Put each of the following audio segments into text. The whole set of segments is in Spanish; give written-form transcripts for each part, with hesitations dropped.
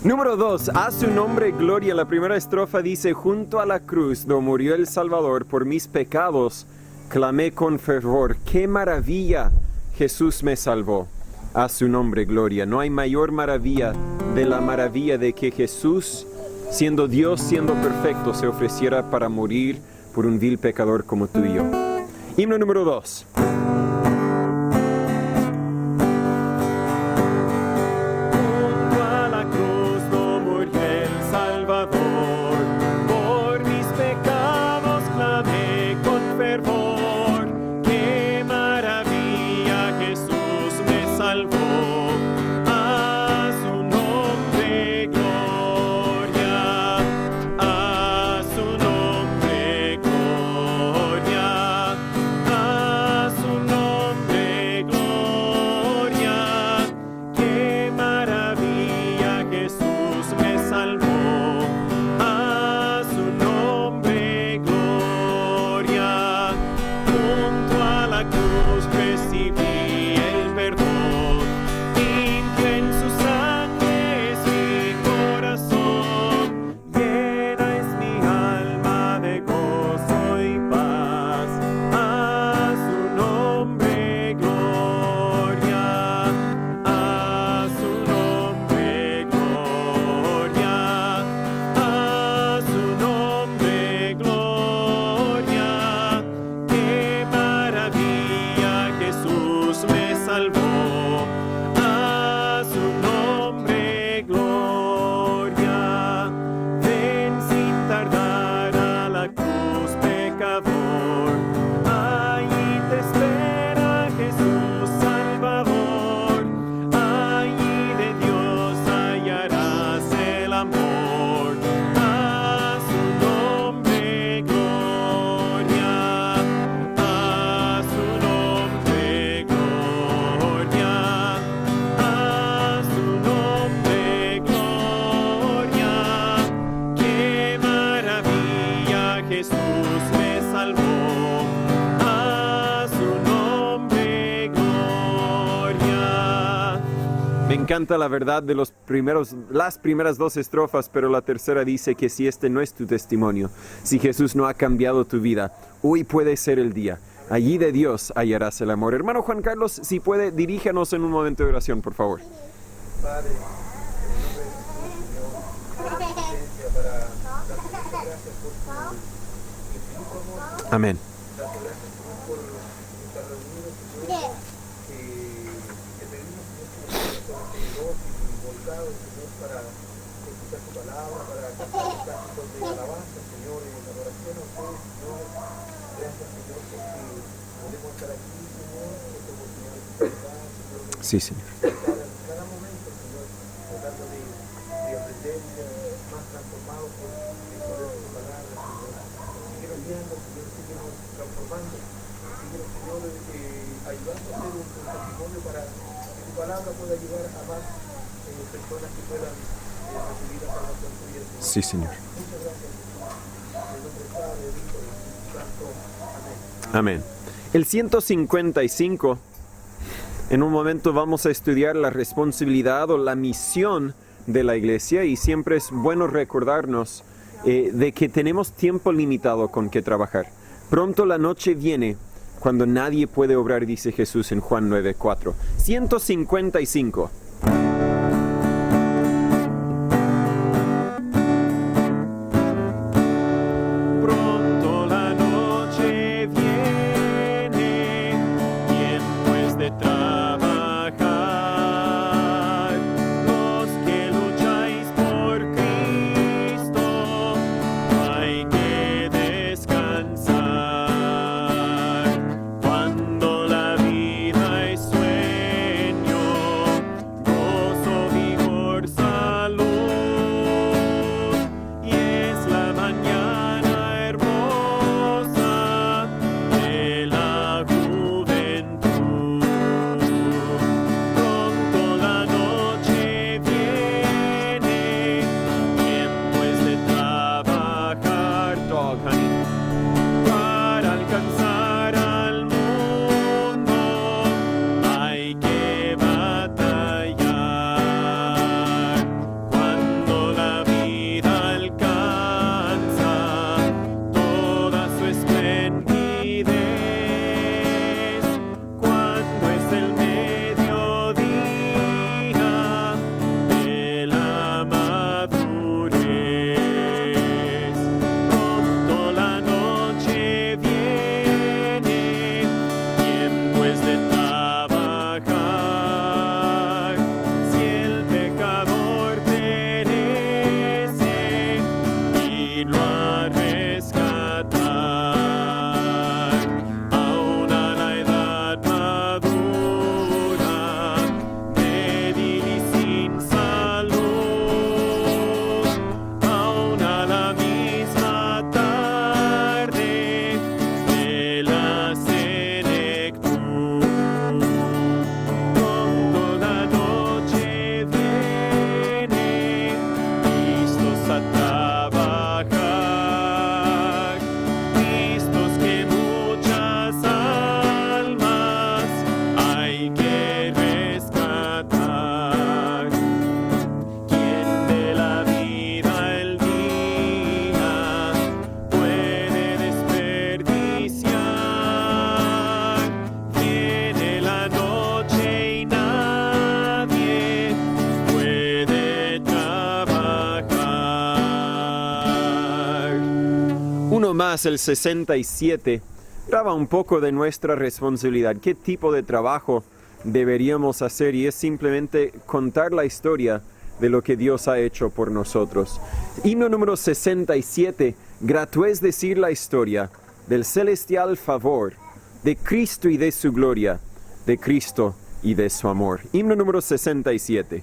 Número 2, a su nombre gloria. La primera estrofa dice, junto a la cruz, donde murió el Salvador, por mis pecados, clamé con fervor. ¡Qué maravilla! Jesús me salvó. A su nombre gloria. No hay mayor maravilla de la maravilla de que Jesús, siendo Dios, siendo perfecto, se ofreciera para morir por un vil pecador como tú y yo. Himno número 2. Me encanta la verdad de las primeras dos estrofas, pero la tercera dice que si este no es tu testimonio, si Jesús no ha cambiado tu vida, hoy puede ser el día. Allí de Dios hallarás el amor. Hermano Juan Carlos, si puede, diríjanos en un momento de oración, por favor. Padre, Amén. para escuchar tu palabra, para cantar los cánticos de alabanza, Señor, en adoración a usted, Señor. Gracias, Señor, porque podemos estar aquí, Señor, esta oportunidad de escuchar, Señor. Sí, Señor. Cada momento, Señor, tratando de aprender y ser más transformado por el poder de tu palabra, Señor. Sigue guiando, Señor, sigue transformando, sigue, Señor, ayudando a hacer un testimonio para que tu palabra pueda ayudar a más personas que puedan recibir la salvación tuya. Sí, Señor. Muchas gracias, Jesús. En el nombre del Padre, del Hijo y del Espíritu Santo. Amén. Amén. El 155, en un momento vamos a estudiar la responsabilidad o la misión de la iglesia, y siempre es bueno recordarnos de que tenemos tiempo limitado con que trabajar. Pronto la noche viene cuando nadie puede obrar, dice Jesús en Juan 9:4. 155. uno más, el 67, graba un poco de nuestra responsabilidad. ¿Qué tipo de trabajo deberíamos hacer? Y es simplemente contar la historia de lo que Dios ha hecho por nosotros. Himno número 67, grato es decir la historia del celestial favor, de Cristo y de su gloria, de Cristo y de su amor. Himno número 67.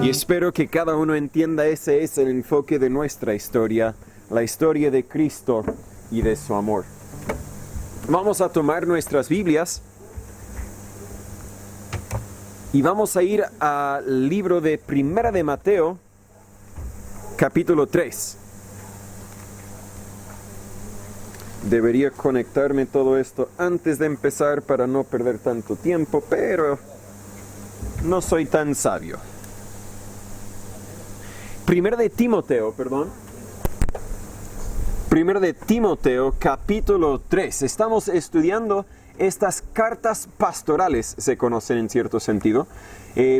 Espero que cada uno entienda ese es el enfoque de nuestra historia, la historia de Cristo y de su amor. Vamos a tomar nuestras Biblias y vamos a ir al libro de Primera de Mateo, capítulo 3. Debería conectarme todo esto antes de empezar para no perder tanto tiempo, pero no soy tan sabio. Primera de Timoteo, capítulo 3. Estamos estudiando estas cartas pastorales, se conocen en cierto sentido,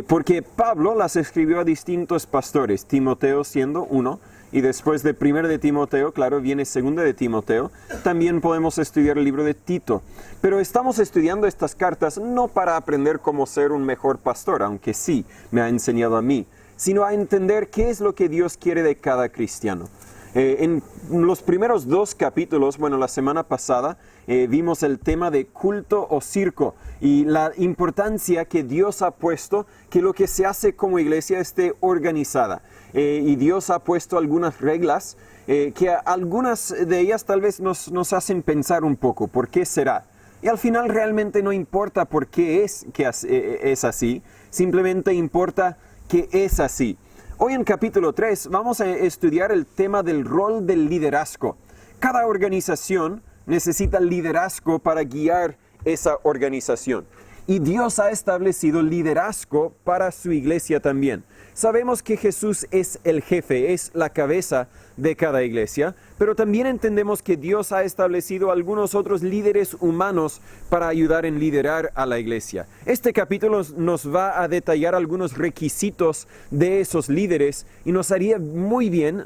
porque Pablo las escribió a distintos pastores, Timoteo siendo uno, y después de Primera de Timoteo, claro, viene Segunda de Timoteo. También podemos estudiar el libro de Tito. Pero estamos estudiando estas cartas no para aprender cómo ser un mejor pastor, aunque sí me ha enseñado a mí, sino a entender qué es lo que Dios quiere de cada cristiano. En los primeros 2 capítulos, la semana pasada, vimos el tema de culto o circo y la importancia que Dios ha puesto que lo que se hace como iglesia esté organizada. Y Dios ha puesto algunas reglas que algunas de ellas tal vez nos hacen pensar un poco, ¿por qué será? Y al final realmente no importa por qué es así, simplemente importa que es así. Hoy en capítulo 3 vamos a estudiar el tema del rol del liderazgo. Cada organización necesita liderazgo para guiar esa organización. Y Dios ha establecido liderazgo para su iglesia también. Sabemos que Jesús es el jefe, es la cabeza de cada iglesia, pero también entendemos que Dios ha establecido algunos otros líderes humanos para ayudar en liderar a la iglesia. Este capítulo nos va a detallar algunos requisitos de esos líderes y nos haría muy bien,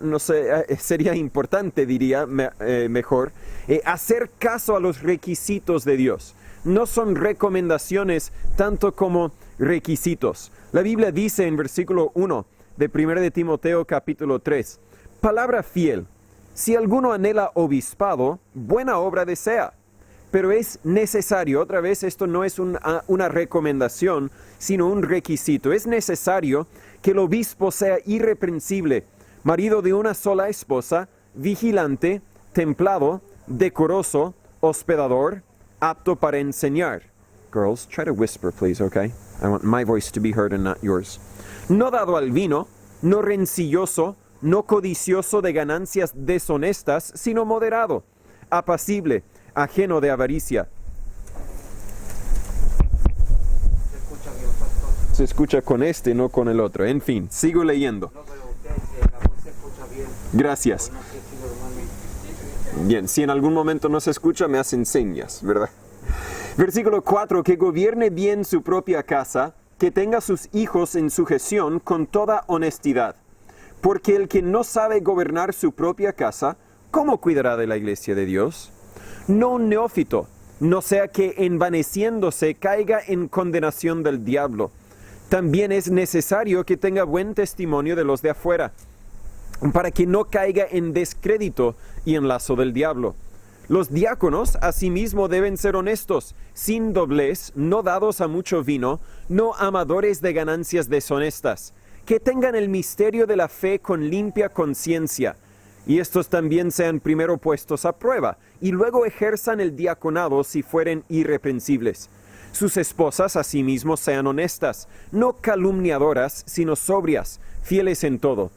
sería importante, diría mejor, hacer caso a los requisitos de Dios. No son recomendaciones tanto como requisitos. La Biblia dice en versículo 1 de 1 de Timoteo capítulo 3, palabra fiel, si alguno anhela obispado, buena obra desea, pero es necesario, otra vez esto no es una recomendación, sino un requisito, es necesario que el obispo sea irreprensible, marido de una sola esposa, vigilante, templado, decoroso, hospedador, apto para enseñar. Girls, try to whisper, please, okay? I want my voice to be heard and not yours. No dado al vino, no rencilloso, no codicioso de ganancias deshonestas, sino moderado, apacible, ajeno de avaricia. Se escucha bien, pastor. Se escucha con este, no con el otro. En fin, sigo leyendo. No, pero usted, la voz se escucha bien. Gracias. No sé si normalmente. Bien, si en algún momento no se escucha, me hacen señas, ¿verdad? Versículo 4, que gobierne bien su propia casa, que tenga sus hijos en sujeción con toda honestidad. Porque el que no sabe gobernar su propia casa, ¿cómo cuidará de la iglesia de Dios? No un neófito, no sea que envaneciéndose caiga en condenación del diablo. También es necesario que tenga buen testimonio de los de afuera, para que no caiga en descrédito y en lazo del diablo. Los diáconos asimismo deben ser honestos, sin doblez, no dados a mucho vino, no amadores de ganancias deshonestas, que tengan el misterio de la fe con limpia conciencia, y estos también sean primero puestos a prueba, y luego ejerzan el diaconado si fueren irreprensibles. Sus esposas asimismo sean honestas, no calumniadoras, sino sobrias, fieles en todo.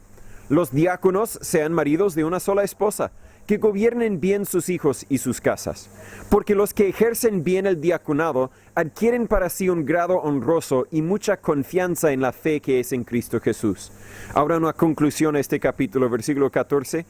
Los diáconos sean maridos de una sola esposa, que gobiernen bien sus hijos y sus casas, porque los que ejercen bien el diaconado adquieren para sí un grado honroso y mucha confianza en la fe que es en Cristo Jesús. Ahora una conclusión a este capítulo, versículo 14.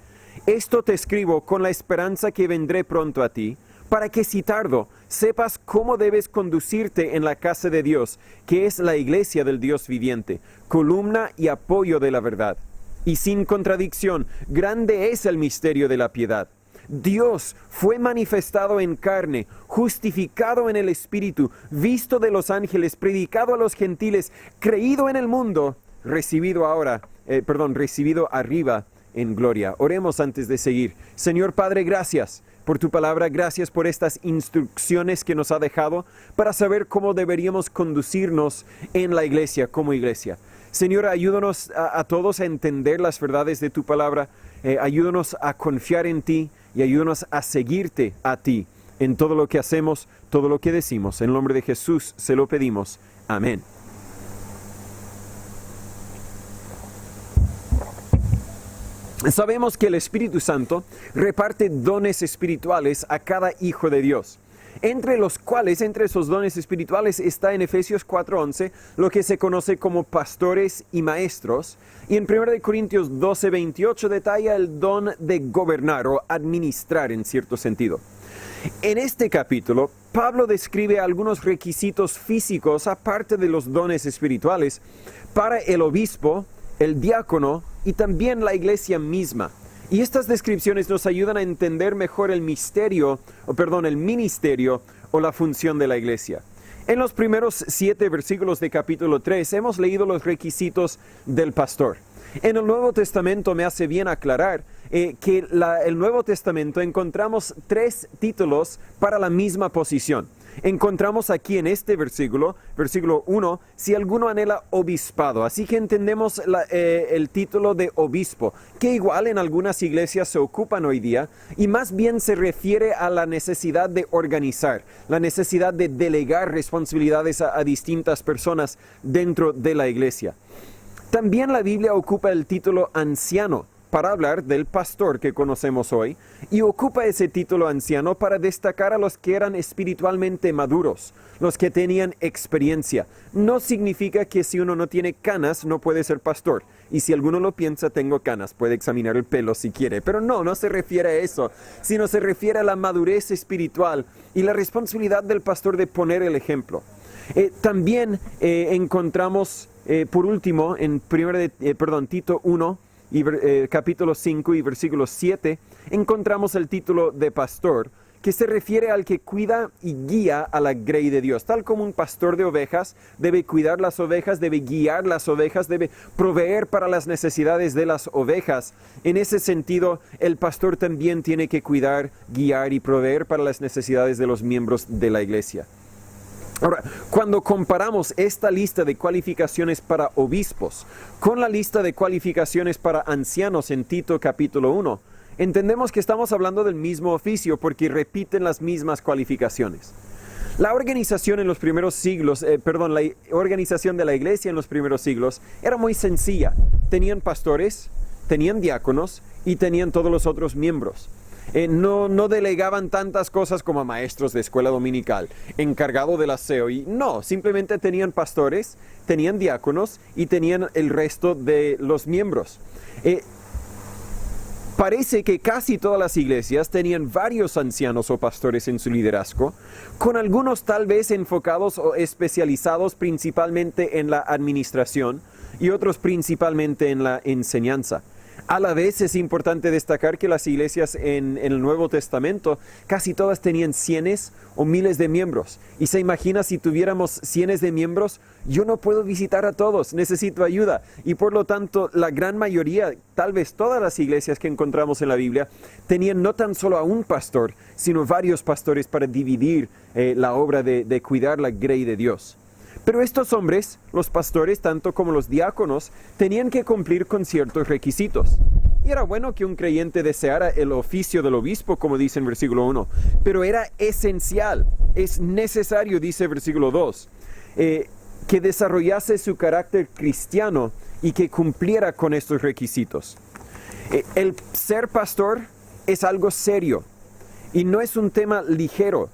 Esto te escribo con la esperanza que vendré pronto a ti, para que si tardo, sepas cómo debes conducirte en la casa de Dios, que es la iglesia del Dios viviente, columna y apoyo de la verdad. Y sin contradicción, grande es el misterio de la piedad. Dios fue manifestado en carne, justificado en el Espíritu, visto de los ángeles, predicado a los gentiles, creído en el mundo, recibido arriba en gloria. Oremos antes de seguir. Señor Padre, gracias por tu palabra, gracias por estas instrucciones que nos ha dejado para saber cómo deberíamos conducirnos en la iglesia, como iglesia. Señor, ayúdanos a todos a entender las verdades de tu palabra, ayúdanos a confiar en ti y ayúdanos a seguirte a ti en todo lo que hacemos, todo lo que decimos. En el nombre de Jesús se lo pedimos. Amén. Sabemos que el Espíritu Santo reparte dones espirituales a cada hijo de Dios, entre esos dones espirituales está en Efesios 4:11 lo que se conoce como pastores y maestros, y en 1 Corintios 12:28 detalla el don de gobernar o administrar en cierto sentido. En este capítulo, Pablo describe algunos requisitos físicos aparte de los dones espirituales para el obispo, el diácono y también la iglesia misma. Y estas descripciones nos ayudan a entender mejor el ministerio o la función de la iglesia. En los primeros 7 versículos de capítulo 3 hemos leído los requisitos del pastor. En el Nuevo Testamento me hace bien aclarar que el Nuevo Testamento encontramos 3 títulos para la misma posición. Encontramos aquí en este versículo 1, si alguno anhela obispado. Así que entendemos el título de obispo, que igual en algunas iglesias se ocupan hoy día, y más bien se refiere a la necesidad de organizar, la necesidad de delegar responsabilidades a distintas personas dentro de la iglesia. También la Biblia ocupa el título anciano, para hablar del pastor que conocemos hoy y ocupa ese título anciano para destacar a los que eran espiritualmente maduros, los que tenían experiencia. No significa que si uno no tiene canas no puede ser pastor. Y si alguno lo piensa, tengo canas, puede examinar el pelo si quiere. Pero no se refiere a eso, sino se refiere a la madurez espiritual y la responsabilidad del pastor de poner el ejemplo. También encontramos, por último, en Tito 1, capítulo 5 y versículo 7, encontramos el título de pastor, que se refiere al que cuida y guía a la grey de Dios. Tal como un pastor de ovejas debe cuidar las ovejas, debe guiar las ovejas, debe proveer para las necesidades de las ovejas. En ese sentido, el pastor también tiene que cuidar, guiar y proveer para las necesidades de los miembros de la iglesia. Ahora, cuando comparamos esta lista de cualificaciones para obispos con la lista de cualificaciones para ancianos en Tito capítulo 1, entendemos que estamos hablando del mismo oficio porque repiten las mismas cualificaciones. La organización en los primeros siglos, la organización de la iglesia en los primeros siglos era muy sencilla. Tenían pastores, tenían diáconos y tenían todos los otros miembros. No delegaban tantas cosas como maestros de escuela dominical, encargado del aseo, y no, simplemente tenían pastores, tenían diáconos y tenían el resto de los miembros. Parece que casi todas las iglesias tenían varios ancianos o pastores en su liderazgo, con algunos tal vez enfocados o especializados principalmente en la administración y otros principalmente en la enseñanza. A la vez es importante destacar que las iglesias en el Nuevo Testamento casi todas tenían cientos o miles de miembros. Y se imagina si tuviéramos cientos de miembros, yo no puedo visitar a todos, necesito ayuda. Y por lo tanto, la gran mayoría, tal vez todas las iglesias que encontramos en la Biblia, tenían no tan solo a un pastor, sino varios pastores para dividir la obra de cuidar la grey de Dios. Pero estos hombres, los pastores, tanto como los diáconos, tenían que cumplir con ciertos requisitos. Y era bueno que un creyente deseara el oficio del obispo, como dice en versículo 1, pero era esencial, es necesario, dice versículo 2, que desarrollase su carácter cristiano y que cumpliera con estos requisitos. El ser pastor es algo serio y no es un tema ligero.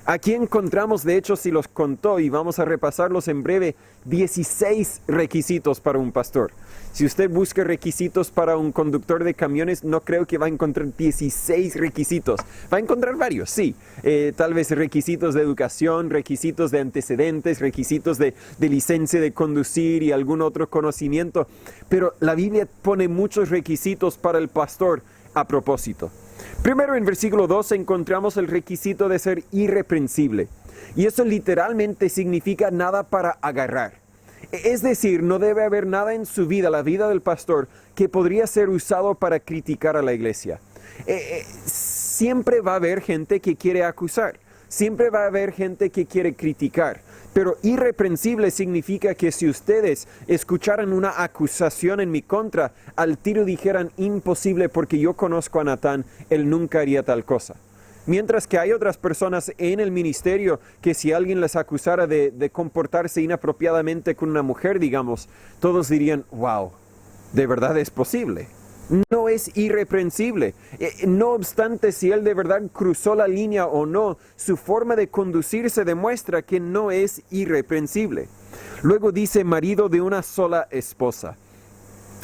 Aquí encontramos, de hecho, si los contó, y vamos a repasarlos en breve, 16 requisitos para un pastor. Si usted busca requisitos para un conductor de camiones, no creo que va a encontrar 16 requisitos. Va a encontrar varios, sí. Tal vez requisitos de educación, requisitos de antecedentes, requisitos de licencia de conducir y algún otro conocimiento. Pero la Biblia pone muchos requisitos para el pastor a propósito. Primero, en versículo 2 encontramos el requisito de ser irreprensible. Y eso literalmente significa nada para agarrar. Es decir, no debe haber nada en su vida, la vida del pastor, que podría ser usado para criticar a la iglesia. Siempre va a haber gente que quiere acusar. Siempre va a haber gente que quiere criticar. Pero irreprensible significa que si ustedes escucharan una acusación en mi contra, al tiro dijeran imposible porque yo conozco a Natán, él nunca haría tal cosa. Mientras que hay otras personas en el ministerio que si alguien les acusara de comportarse inapropiadamente con una mujer, digamos, todos dirían, wow, ¿de verdad es posible? No es irreprensible. No obstante, si él de verdad cruzó la línea o no, su forma de conducirse demuestra que no es irreprensible. Luego dice marido de una sola esposa.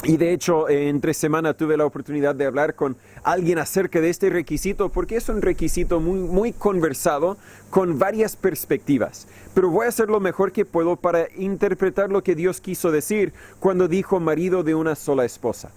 Y de hecho, entre semana tuve la oportunidad de hablar con alguien acerca de este requisito, porque es un requisito muy conversado con varias perspectivas. Pero voy a hacer lo mejor que puedo para interpretar lo que Dios quiso decir cuando dijo marido de una sola esposa.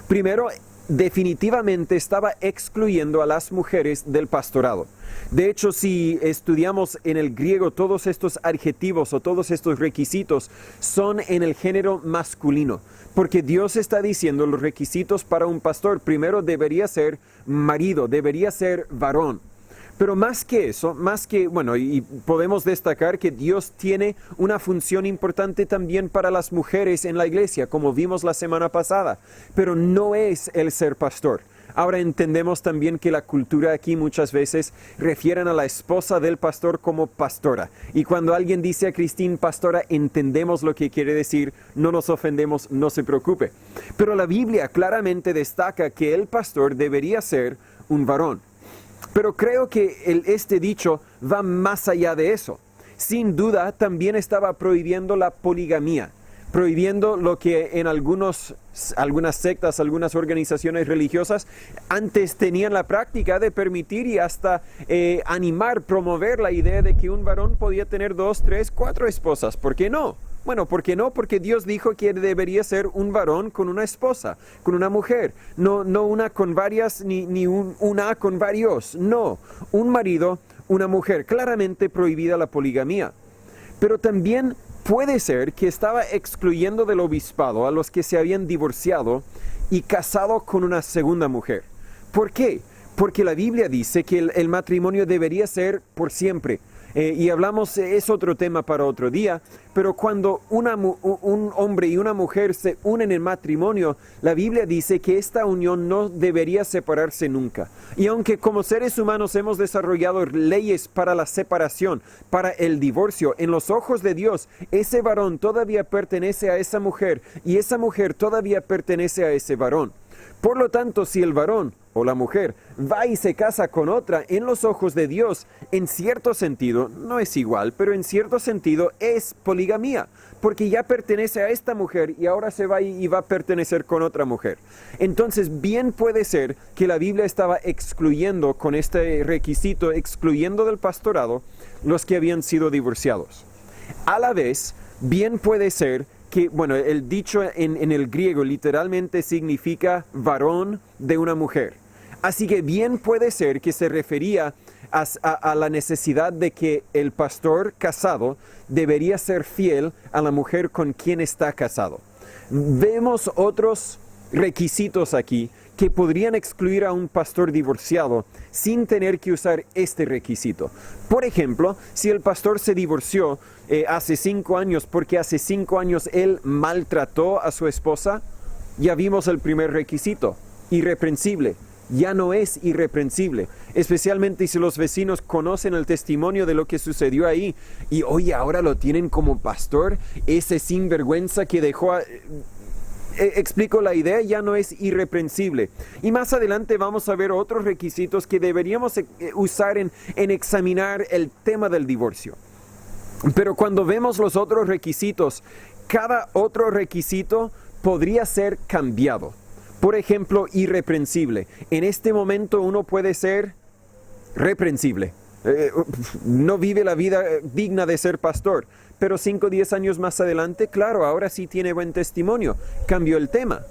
Primero, definitivamente estaba excluyendo a las mujeres del pastorado. De hecho, si estudiamos en el griego, todos estos adjetivos o todos estos requisitos son en el género masculino, porque Dios está diciendo los requisitos para un pastor. Primero debería ser marido, debería ser varón. Pero más que eso, y podemos destacar que Dios tiene una función importante también para las mujeres en la iglesia, como vimos la semana pasada. Pero no es el ser pastor. Ahora entendemos también que la cultura aquí muchas veces refieren a la esposa del pastor como pastora. Y cuando alguien dice a Christine pastora, entendemos lo que quiere decir, no nos ofendemos, no se preocupe. Pero la Biblia claramente destaca que el pastor debería ser un varón. Pero creo que este dicho va más allá de eso. Sin duda también estaba prohibiendo la poligamía, prohibiendo lo que en algunas sectas, algunas organizaciones religiosas antes tenían la práctica de permitir y hasta animar, promover la idea de que un varón podía tener 2, 3, 4 esposas. ¿Por qué no? Bueno, ¿por qué no? Porque Dios dijo que debería ser un varón con una esposa, con una mujer. No una con varias, ni una con varios. No, un marido, una mujer. Claramente prohibida la poligamía. Pero también puede ser que estaba excluyendo del obispado a los que se habían divorciado y casado con una segunda mujer. ¿Por qué? Porque la Biblia dice que el matrimonio debería ser por siempre. Y hablamos, es otro tema para otro día, pero cuando un hombre y una mujer se unen en matrimonio, la Biblia dice que esta unión no debería separarse nunca. Y aunque como seres humanos hemos desarrollado leyes para la separación, para el divorcio, en los ojos de Dios, ese varón todavía pertenece a esa mujer y esa mujer todavía pertenece a ese varón. Por lo tanto, si el varón o la mujer va y se casa con otra, en los ojos de Dios, en cierto sentido, no es igual, pero en cierto sentido es poligamía, porque ya pertenece a esta mujer y ahora se va y va a pertenecer con otra mujer. Entonces, bien puede ser que la Biblia estaba excluyendo con este requisito, excluyendo del pastorado los que habían sido divorciados. A la vez, bien puede ser que, bueno, el dicho en el griego literalmente significa varón de una mujer. Así que bien puede ser que se refería a la necesidad de que el pastor casado debería ser fiel a la mujer con quien está casado. Vemos otros requisitos aquí que podrían excluir a un pastor divorciado sin tener que usar este requisito. Por ejemplo, si el pastor se divorció hace 5 años porque hace 5 años él maltrató a su esposa, ya vimos el primer requisito, irreprensible. Ya no es irreprensible, especialmente si los vecinos conocen el testimonio de lo que sucedió ahí y oye, ahora lo tienen como pastor, ese sinvergüenza que dejó explico la idea, ya no es irreprensible. Y más adelante vamos a ver otros requisitos que deberíamos usar en examinar el tema del divorcio. Pero cuando vemos los otros requisitos, cada otro requisito podría ser cambiado. Por ejemplo, irreprensible. En este momento uno puede ser reprensible. No vive la vida digna de ser pastor. Pero 5 o 10 años más adelante, claro, ahora sí tiene buen testimonio. Cambió el tema.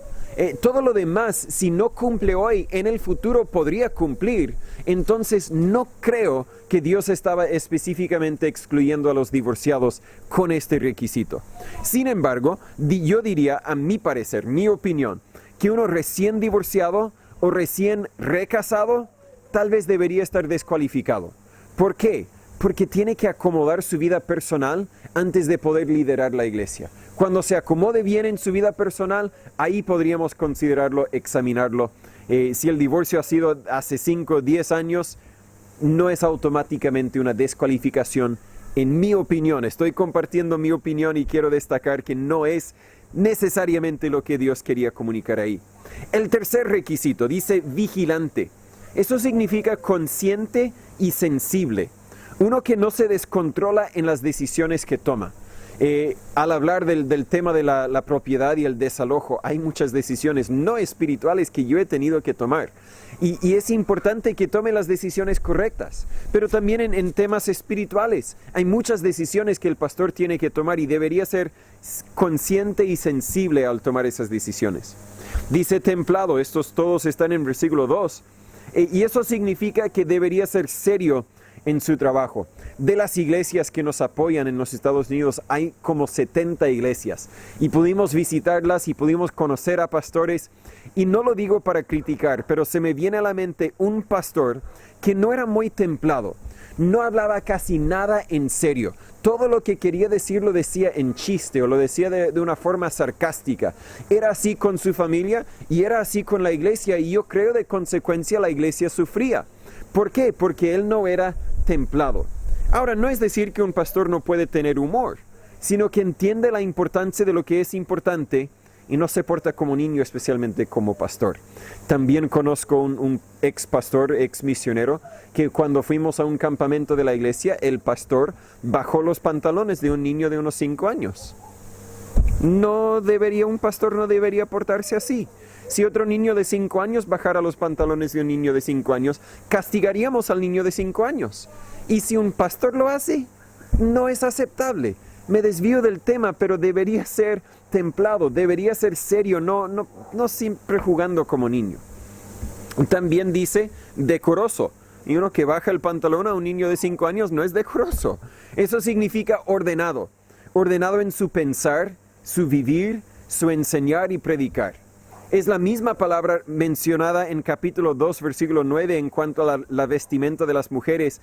Todo lo demás, si no cumple hoy, en el futuro podría cumplir. Entonces no creo que Dios estaba específicamente excluyendo a los divorciados con este requisito. Sin embargo, yo diría, a mi parecer, mi opinión, que uno recién divorciado o recién recasado tal vez debería estar descualificado. ¿Por qué? Porque tiene que acomodar su vida personal antes de poder liderar la iglesia. Cuando se acomode bien en su vida personal, ahí podríamos considerarlo, examinarlo. Si el divorcio ha sido hace 5 o 10 años, no es automáticamente una descualificación. En mi opinión, estoy compartiendo mi opinión y quiero destacar que no es necesariamente lo que Dios quería comunicar ahí. El tercer requisito dice vigilante. Eso significa consciente y sensible. Uno que no se descontrola en las decisiones que toma. Al hablar del tema de la propiedad y el desalojo, hay muchas decisiones no espirituales que yo he tenido que tomar. Y es importante que tome las decisiones correctas. Pero también en temas espirituales hay muchas decisiones que el pastor tiene que tomar y debería ser consciente y sensible al tomar esas decisiones. Dice templado, estos todos están en versículo 2. Y eso significa que debería ser serio en su trabajo. De las iglesias que nos apoyan en los Estados Unidos, hay como 70 iglesias. Y pudimos visitarlas y pudimos conocer a pastores. Y no lo digo para criticar, pero se me viene a la mente un pastor que no era muy templado. No hablaba casi nada en serio. Todo lo que quería decir lo decía en chiste o lo decía de una forma sarcástica. Era así con su familia y era así con la iglesia, y yo creo de consecuencia la iglesia sufría. ¿Por qué? Porque él no era templado. Ahora, no es decir que un pastor no puede tener humor, sino que entiende la importancia de lo que es importante y no se porta como niño, especialmente como pastor. También conozco un ex pastor, ex misionero, que cuando fuimos a un campamento de la iglesia, el pastor bajó los pantalones de un niño de unos 5 años. Un pastor no debería portarse así. Si otro niño de 5 años bajara los pantalones de un niño de 5 años, castigaríamos al niño de 5 años. Y si un pastor lo hace, no es aceptable. Me desvío del tema, pero debería ser templado, debería ser serio, no siempre jugando como niño. También dice decoroso. Y uno que baja el pantalón a un niño de 5 años no es decoroso. Eso significa ordenado. Ordenado en su pensar, su vivir, su enseñar y predicar. Es la misma palabra mencionada en capítulo 2, versículo 9, en cuanto a la vestimenta de las mujeres.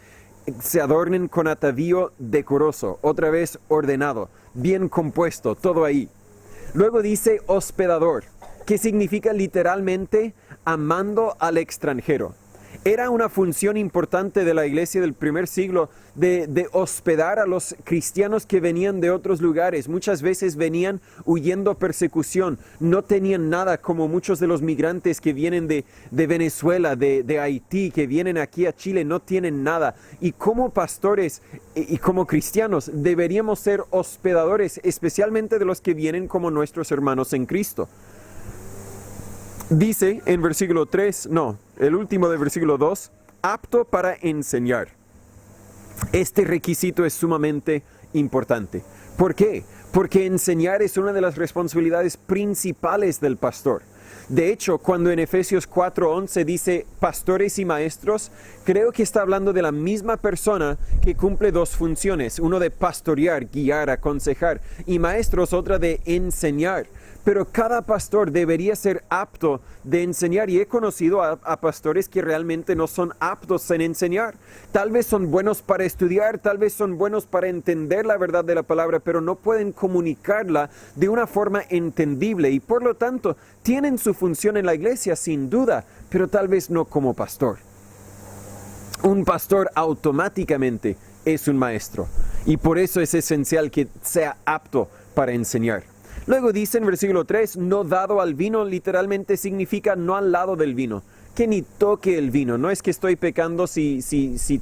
Se adornen con atavío decoroso, otra vez ordenado, bien compuesto, todo ahí. Luego dice hospedador, que significa literalmente amando al extranjero. Era una función importante de la iglesia del primer siglo de hospedar a los cristianos que venían de otros lugares. Muchas veces venían huyendo persecución. No tenían nada, como muchos de los migrantes que vienen de Venezuela, de Haití, que vienen aquí a Chile, no tienen nada. Y como pastores y como cristianos deberíamos ser hospedadores, especialmente de los que vienen como nuestros hermanos en Cristo. Dice en versículo 3, el último del versículo 2, apto para enseñar. Este requisito es sumamente importante. ¿Por qué? Porque enseñar es una de las responsabilidades principales del pastor. De hecho, cuando en Efesios 4:11 dice pastores y maestros, creo que está hablando de la misma persona que cumple dos funciones, uno de pastorear, guiar, aconsejar, y maestros otra de enseñar. Pero cada pastor debería ser apto de enseñar, y he conocido a pastores que realmente no son aptos en enseñar. Tal vez son buenos para estudiar, tal vez son buenos para entender la verdad de la palabra, pero no pueden comunicarla de una forma entendible, y por lo tanto tienen su función en la iglesia sin duda, pero tal vez no como pastor. Un pastor automáticamente es un maestro, y por eso es esencial que sea apto para enseñar. Luego dice en versículo 3, no dado al vino, literalmente significa no al lado del vino, que ni toque el vino. No es que estoy pecando si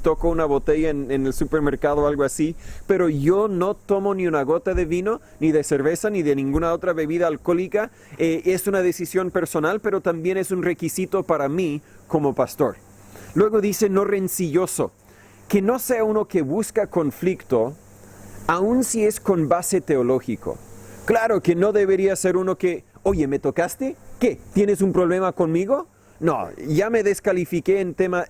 toco una botella en el supermercado o algo así, pero yo no tomo ni una gota de vino, ni de cerveza, ni de ninguna otra bebida alcohólica. Es una decisión personal, pero también es un requisito para mí como pastor. Luego dice no rencilloso, que no sea uno que busca conflicto, aun si es con base teológico. Claro que no debería ser uno que, oye, ¿me tocaste? ¿Qué? ¿Tienes un problema conmigo? No, ya me descalifiqué en tema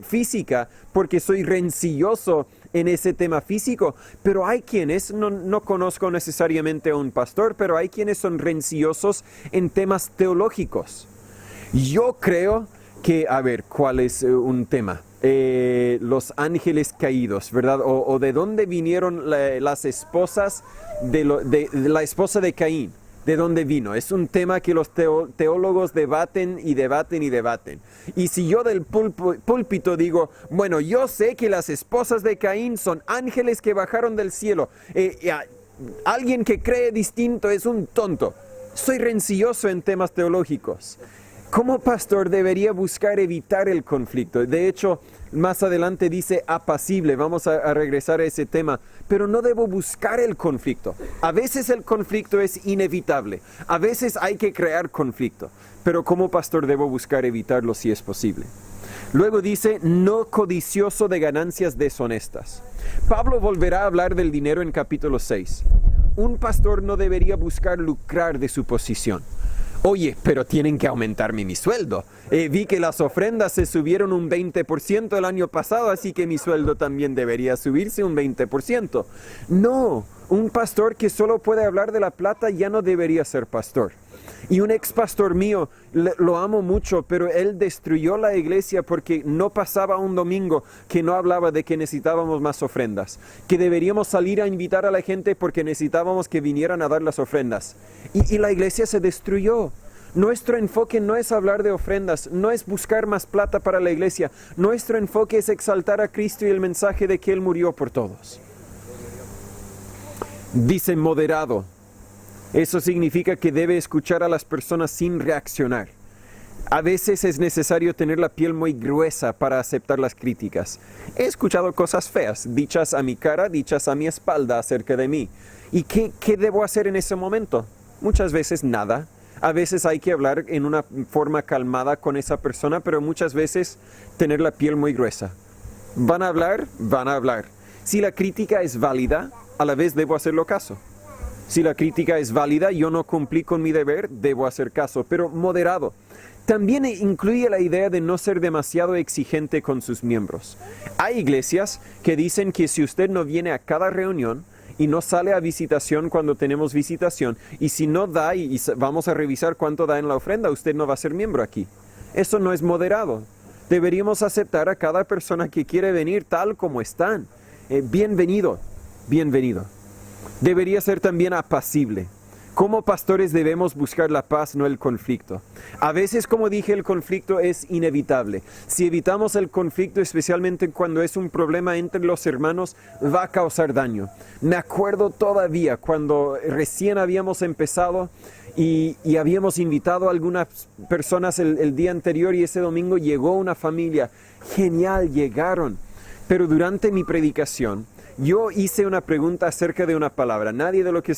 física porque soy rencilloso en ese tema físico. Pero hay quienes, no conozco necesariamente a un pastor, pero hay quienes son rencillosos en temas teológicos. Yo creo que, ¿cuál es un tema? Los ángeles caídos, ¿verdad? O de dónde vinieron las esposas de la esposa de Caín, ¿de dónde vino? Es un tema que los teólogos debaten y debaten y debaten. Y si yo del púlpito digo, bueno, yo sé que las esposas de Caín son ángeles que bajaron del cielo, alguien que cree distinto es un tonto. Soy rencilloso en temas teológicos. Como pastor debería buscar evitar el conflicto. De hecho, más adelante dice apacible, vamos a regresar a ese tema, pero no debo buscar el conflicto. A veces el conflicto es inevitable, a veces hay que crear conflicto, pero como pastor debo buscar evitarlo si es posible. Luego dice, no codicioso de ganancias deshonestas. Pablo volverá a hablar del dinero en capítulo 6. Un pastor no debería buscar lucrar de su posición. Oye, pero tienen que aumentarme mi sueldo. Vi que las ofrendas se subieron un 20% el año pasado, así que mi sueldo también debería subirse un 20%. No, un pastor que solo puede hablar de la plata ya no debería ser pastor. Y un ex pastor mío, lo amo mucho, pero él destruyó la iglesia porque no pasaba un domingo que no hablaba de que necesitábamos más ofrendas, que deberíamos salir a invitar a la gente porque necesitábamos que vinieran a dar las ofrendas. Y la iglesia se destruyó. Nuestro enfoque no es hablar de ofrendas, no es buscar más plata para la iglesia. Nuestro enfoque es exaltar a Cristo y el mensaje de que Él murió por todos. Dice moderado. Eso significa que debe escuchar a las personas sin reaccionar. A veces es necesario tener la piel muy gruesa para aceptar las críticas. He escuchado cosas feas, dichas a mi cara, dichas a mi espalda acerca de mí. ¿Y qué debo hacer en ese momento? Muchas veces nada. A veces hay que hablar en una forma calmada con esa persona, pero muchas veces tener la piel muy gruesa. ¿Van a hablar? Van a hablar. Si la crítica es válida, a la vez debo hacerlo caso. Si la crítica es válida, yo no cumplí con mi deber, debo hacer caso, pero moderado. También incluye la idea de no ser demasiado exigente con sus miembros. Hay iglesias que dicen que si usted no viene a cada reunión y no sale a visitación cuando tenemos visitación, y si no da y vamos a revisar cuánto da en la ofrenda, usted no va a ser miembro aquí. Eso no es moderado. Deberíamos aceptar a cada persona que quiere venir tal como están. Bienvenido, bienvenido. Debería ser también apacible. Como pastores debemos buscar la paz, no el conflicto. A veces, como dije, el conflicto es inevitable. Si evitamos el conflicto, especialmente cuando es un problema entre los hermanos, va a causar daño. Me acuerdo todavía cuando recién habíamos empezado y habíamos invitado a algunas personas el día anterior y ese domingo llegó una familia. Genial, llegaron. Pero durante mi predicación, yo hice una pregunta acerca de una palabra. Nadie de los que,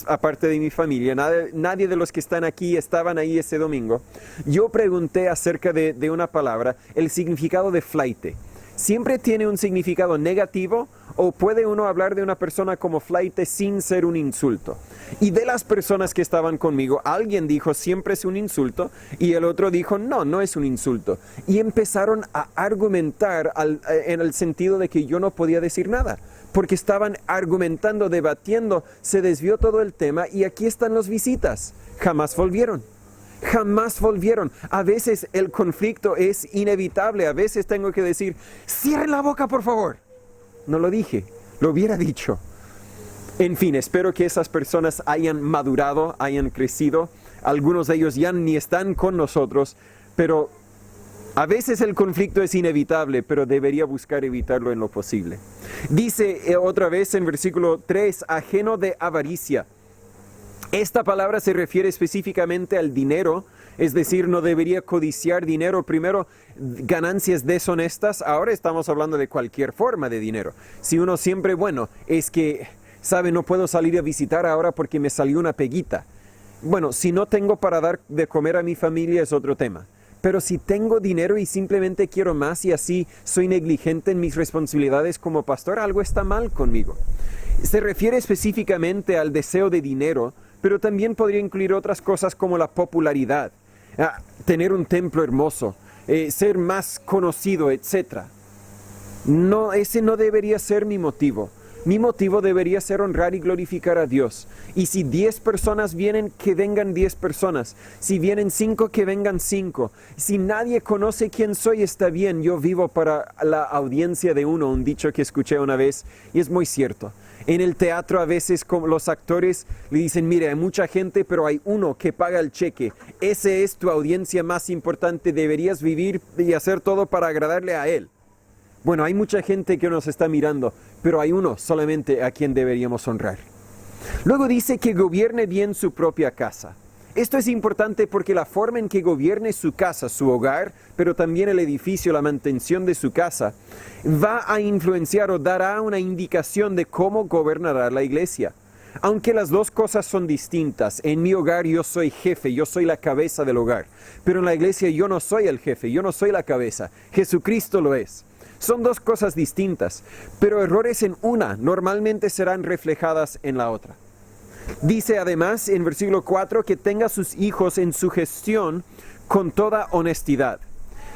aparte de mi familia, nadie de los que están aquí estaban ahí ese domingo. Yo pregunté acerca de una palabra, el significado de flaite. ¿Siempre tiene un significado negativo o puede uno hablar de una persona como flaite sin ser un insulto? Y de las personas que estaban conmigo, alguien dijo siempre es un insulto y el otro dijo no es un insulto. Y empezaron a argumentar en el sentido de que yo no podía decir nada, porque estaban argumentando, debatiendo, se desvió todo el tema y aquí están las visitas. Jamás volvieron. Jamás volvieron. A veces el conflicto es inevitable. A veces tengo que decir, cierren la boca por favor. No lo dije, lo hubiera dicho. En fin, espero que esas personas hayan madurado, hayan crecido. Algunos de ellos ya ni están con nosotros, pero a veces el conflicto es inevitable, pero debería buscar evitarlo en lo posible. Dice otra vez en versículo 3, ajeno de avaricia. Esta palabra se refiere específicamente al dinero, es decir, no debería codiciar dinero. Primero, ganancias deshonestas. Ahora estamos hablando de cualquier forma de dinero. Si uno siempre, es que, ¿sabe? No puedo salir a visitar ahora porque me salió una peguita. Bueno, si no tengo para dar de comer a mi familia es otro tema. Pero si tengo dinero y simplemente quiero más y así soy negligente en mis responsabilidades como pastor, algo está mal conmigo. Se refiere específicamente al deseo de dinero, pero también podría incluir otras cosas como la popularidad, tener un templo hermoso, ser más conocido, etc. No, ese no debería ser mi motivo. Mi motivo debería ser honrar y glorificar a Dios. Y si 10 personas vienen, que vengan 10 personas. Si vienen 5, que vengan 5. Si nadie conoce quién soy, está bien. Yo vivo para la audiencia de uno, un dicho que escuché una vez, y es muy cierto. En el teatro a veces como los actores le dicen, mire, hay mucha gente, pero hay uno que paga el cheque. Ese es tu audiencia más importante. Deberías vivir y hacer todo para agradarle a él. Bueno, hay mucha gente que nos está mirando, pero hay uno solamente a quien deberíamos honrar. Luego dice que gobierne bien su propia casa. Esto es importante porque la forma en que gobierne su casa, su hogar, pero también el edificio, la mantención de su casa, va a influenciar o dará una indicación de cómo gobernará la iglesia. Aunque las dos cosas son distintas, en mi hogar yo soy jefe, yo soy la cabeza del hogar, pero en la iglesia yo no soy el jefe, yo no soy la cabeza, Jesucristo lo es. Son dos cosas distintas, pero errores en una normalmente serán reflejadas en la otra. Dice además en versículo 4 que tenga a sus hijos en su gestión con toda honestidad.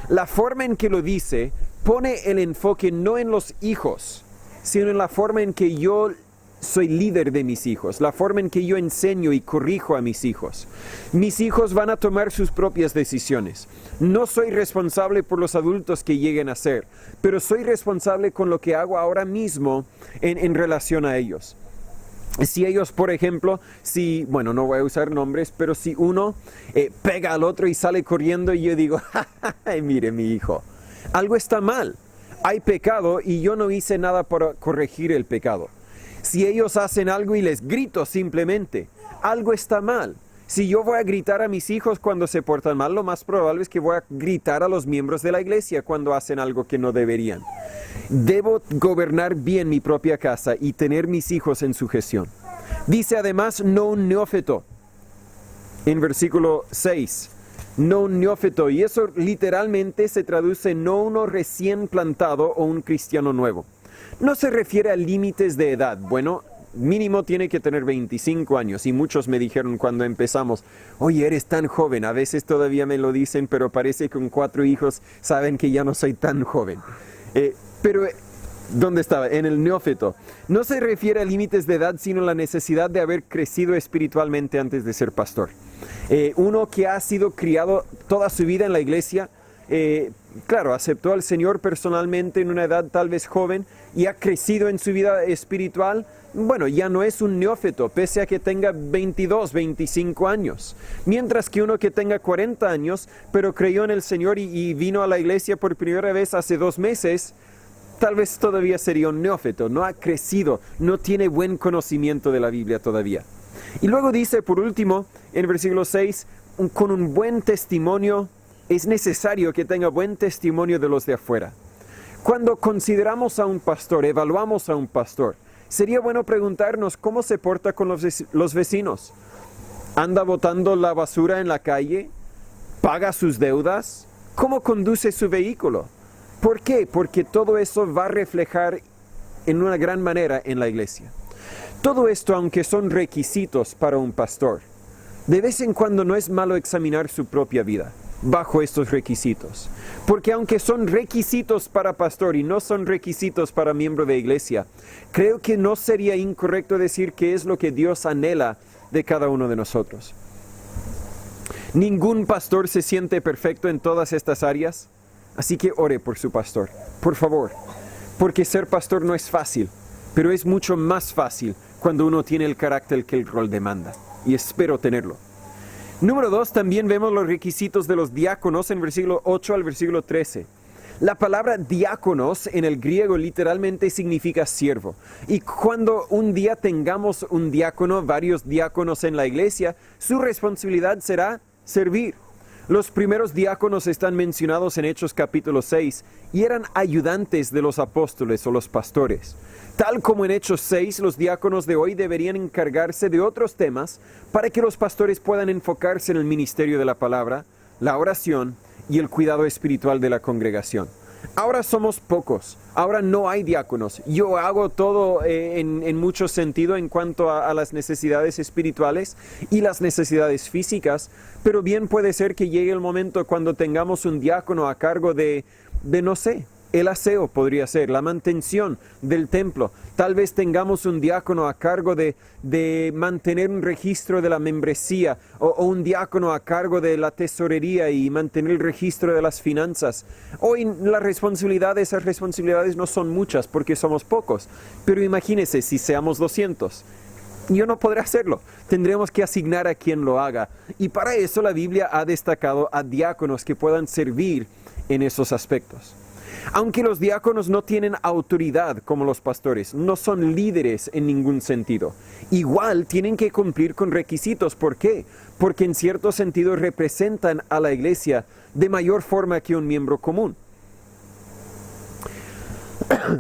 La forma en que lo dice pone el enfoque no en los hijos, sino en la forma en que yo soy líder de mis hijos, la forma en que yo enseño y corrijo a mis hijos. Mis hijos van a tomar sus propias decisiones. No soy responsable por los adultos que lleguen a ser, pero soy responsable con lo que hago ahora mismo en relación a ellos. Si ellos, por ejemplo, bueno, no voy a usar nombres, pero si uno pega al otro y sale corriendo y yo digo, mire mi hijo, algo está mal, hay pecado y yo no hice nada para corregir el pecado. Si ellos hacen algo y les grito simplemente, algo está mal. Si yo voy a gritar a mis hijos cuando se portan mal, lo más probable es que voy a gritar a los miembros de la iglesia cuando hacen algo que no deberían. Debo gobernar bien mi propia casa y tener mis hijos en su gestión. Dice además, no un neófito. En versículo 6, no un neófito. Y eso literalmente se traduce no uno recién plantado o un cristiano nuevo. No se refiere a límites de edad. Bueno, mínimo tiene que tener 25 años. Y muchos me dijeron cuando empezamos, oye, eres tan joven. A veces todavía me lo dicen, pero parece que con 4 hijos saben que ya no soy tan joven. Pero, ¿dónde estaba? En el neófito. No se refiere a límites de edad, sino a la necesidad de haber crecido espiritualmente antes de ser pastor. Uno que ha sido criado toda su vida en la iglesia, claro, aceptó al Señor personalmente en una edad tal vez joven y ha crecido en su vida espiritual, bueno, ya no es un neófito, pese a que tenga 22, 25 años. Mientras que uno que tenga 40 años, pero creyó en el Señor y vino a la iglesia por primera vez hace 2 meses, tal vez todavía sería un neófito, no ha crecido, no tiene buen conocimiento de la Biblia todavía. Y luego dice, por último, en versículo 6, con un buen testimonio, es necesario que tenga buen testimonio de los de afuera. Cuando consideramos a un pastor, evaluamos a un pastor, sería bueno preguntarnos cómo se porta con los vecinos. ¿Anda botando la basura en la calle? ¿Paga sus deudas? ¿Cómo conduce su vehículo? ¿Por qué? Porque todo eso va a reflejar en una gran manera en la iglesia. Todo esto, aunque son requisitos para un pastor, de vez en cuando no es malo examinar su propia vida bajo estos requisitos. Porque aunque son requisitos para pastor y no son requisitos para miembro de iglesia, creo que no sería incorrecto decir que es lo que Dios anhela de cada uno de nosotros. Ningún pastor se siente perfecto en todas estas áreas, así que ore por su pastor, por favor, porque ser pastor no es fácil, pero es mucho más fácil cuando uno tiene el carácter que el rol demanda, y espero tenerlo. Número 2, también vemos los requisitos de los diáconos en versículo 8 al versículo 13. La palabra diáconos en el griego literalmente significa siervo. Y cuando un día tengamos un diácono, varios diáconos en la iglesia, su responsabilidad será servir. Los primeros diáconos están mencionados en Hechos capítulo 6 y eran ayudantes de los apóstoles o los pastores. Tal como en Hechos 6, los diáconos de hoy deberían encargarse de otros temas para que los pastores puedan enfocarse en el ministerio de la palabra, la oración y el cuidado espiritual de la congregación. Ahora somos pocos, ahora no hay diáconos. Yo hago todo en mucho sentido en cuanto a las necesidades espirituales y las necesidades físicas, pero bien puede ser que llegue el momento cuando tengamos un diácono a cargo de no sé, el aseo podría ser, la mantención del templo. Tal vez tengamos un diácono a cargo de mantener un registro de la membresía o un diácono a cargo de la tesorería y mantener el registro de las finanzas. Hoy esas responsabilidades no son muchas porque somos pocos, pero imagínese si seamos 200. Yo no podré hacerlo, tendremos que asignar a quien lo haga. Y para eso la Biblia ha destacado a diáconos que puedan servir en esos aspectos. Aunque los diáconos no tienen autoridad como los pastores, no son líderes en ningún sentido, igual tienen que cumplir con requisitos. ¿Por qué? Porque en cierto sentido representan a la iglesia de mayor forma que un miembro común.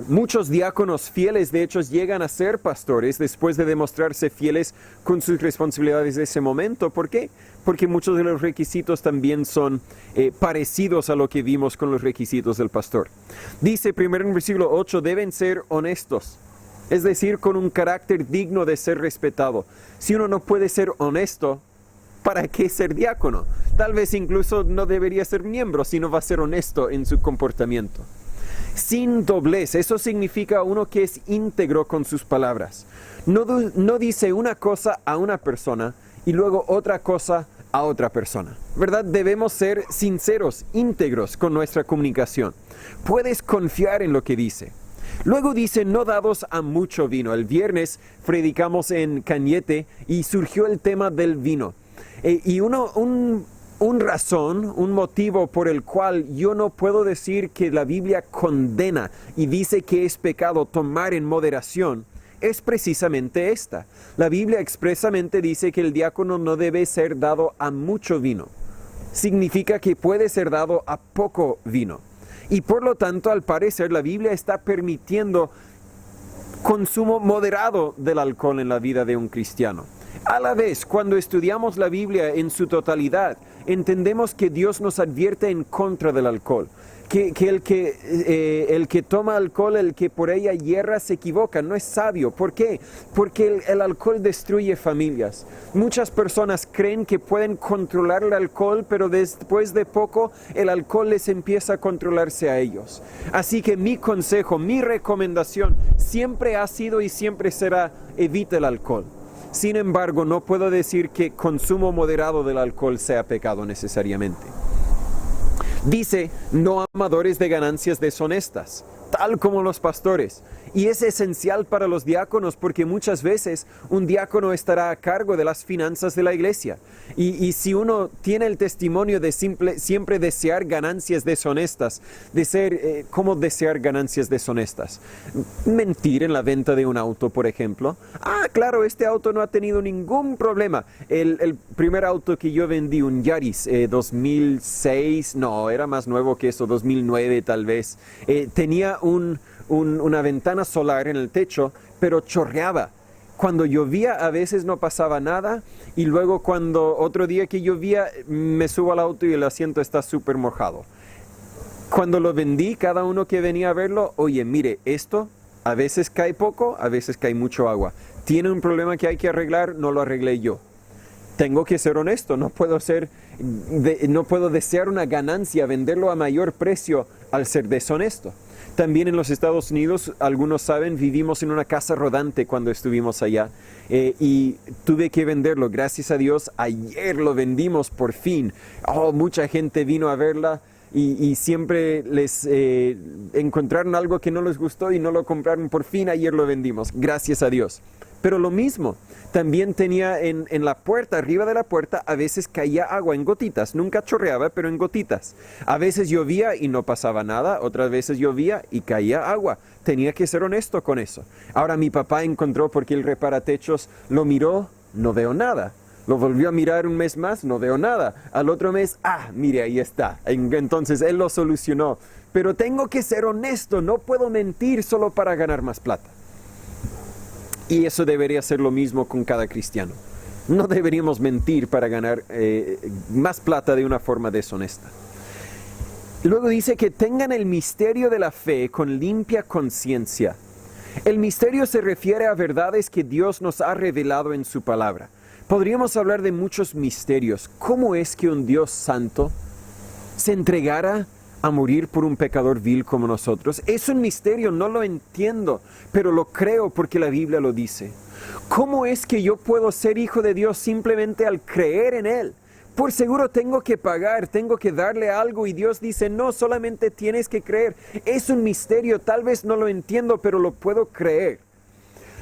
Muchos diáconos fieles de hecho llegan a ser pastores después de demostrarse fieles con sus responsabilidades de ese momento. ¿Por qué? Porque muchos de los requisitos también son parecidos a lo que vimos con los requisitos del pastor. Dice primero en versículo 8, deben ser honestos. es decir, con un carácter digno de ser respetado. Si uno no puede ser honesto, ¿para qué ser diácono? Tal vez incluso no debería ser miembro si no va a ser honesto en su comportamiento. Sin doblez, eso significa uno que es íntegro con sus palabras. No dice una cosa a una persona y luego otra cosa a otra persona, ¿verdad? Debemos ser sinceros, íntegros con nuestra comunicación. Puedes confiar en lo que dice. Luego dice, no dados a mucho vino. El viernes predicamos en Cañete y surgió el tema del vino. Y un motivo por el cual yo no puedo decir que la Biblia condena y dice que es pecado tomar en moderación, es precisamente esta. La Biblia expresamente dice que el diácono no debe ser dado a mucho vino. Significa que puede ser dado a poco vino. Y por lo tanto, al parecer, la Biblia está permitiendo consumo moderado del alcohol en la vida de un cristiano. A la vez, cuando estudiamos la Biblia en su totalidad, entendemos que Dios nos advierte en contra del alcohol. Que el que toma alcohol, el que por ella yerra, se equivoca, no es sabio. ¿Por qué? Porque el alcohol destruye familias. Muchas personas creen que pueden controlar el alcohol, pero después de poco el alcohol les empieza a controlarse a ellos. Así que mi consejo, mi recomendación siempre ha sido y siempre será: evita el alcohol. Sin embargo, no puedo decir que consumo moderado del alcohol sea pecado necesariamente. Dice, no amadores de ganancias deshonestas, tal como los pastores. Y es esencial para los diáconos porque muchas veces un diácono estará a cargo de las finanzas de la iglesia. Y si uno tiene el testimonio de siempre desear ganancias deshonestas, ¿cómo desear ganancias deshonestas? Mentir en la venta de un auto, por ejemplo. Claro, este auto no ha tenido ningún problema. El primer auto que yo vendí, un Yaris, 2006, no, era más nuevo que eso, 2009 tal vez. Tenía una ventana solar en el techo, pero chorreaba. Cuando llovía a veces no pasaba nada, y luego cuando otro día que llovía me subo al auto y el asiento está súper mojado. Cuando lo vendí, cada uno que venía a verlo, oye, mire, esto a veces cae poco, a veces cae mucho agua. Tiene un problema que hay que arreglar, no lo arreglé yo. Tengo que ser honesto, no puedo desear una ganancia, venderlo a mayor precio al ser deshonesto. También en los Estados Unidos, algunos saben, vivimos en una casa rodante cuando estuvimos allá y tuve que venderlo. Gracias a Dios, ayer lo vendimos por fin. Mucha gente vino a verla y siempre les encontraron algo que no les gustó y no lo compraron. Por fin ayer lo vendimos, gracias a Dios. Pero lo mismo, también tenía en la puerta, arriba de la puerta, a veces caía agua en gotitas. Nunca chorreaba, pero en gotitas. A veces llovía y no pasaba nada, otras veces llovía y caía agua. Tenía que ser honesto con eso. Ahora mi papá encontró, porque el reparatechos lo miró, no veo nada. Lo volvió a mirar un mes más, no veo nada. Al otro mes, mire, ahí está. Entonces él lo solucionó. Pero tengo que ser honesto, no puedo mentir solo para ganar más plata. Y eso debería ser lo mismo con cada cristiano. No deberíamos mentir para ganar más plata de una forma deshonesta. Luego dice que tengan el misterio de la fe con limpia conciencia. El misterio se refiere a verdades que Dios nos ha revelado en su palabra. Podríamos hablar de muchos misterios. ¿Cómo es que un Dios santo se entregara a morir por un pecador vil como nosotros? Es un misterio, no lo entiendo, pero lo creo porque la Biblia lo dice. ¿Cómo es que yo puedo ser hijo de Dios simplemente al creer en Él? Por seguro tengo que pagar, tengo que darle algo, y Dios dice, no, solamente tienes que creer. Es un misterio, tal vez no lo entiendo, pero lo puedo creer.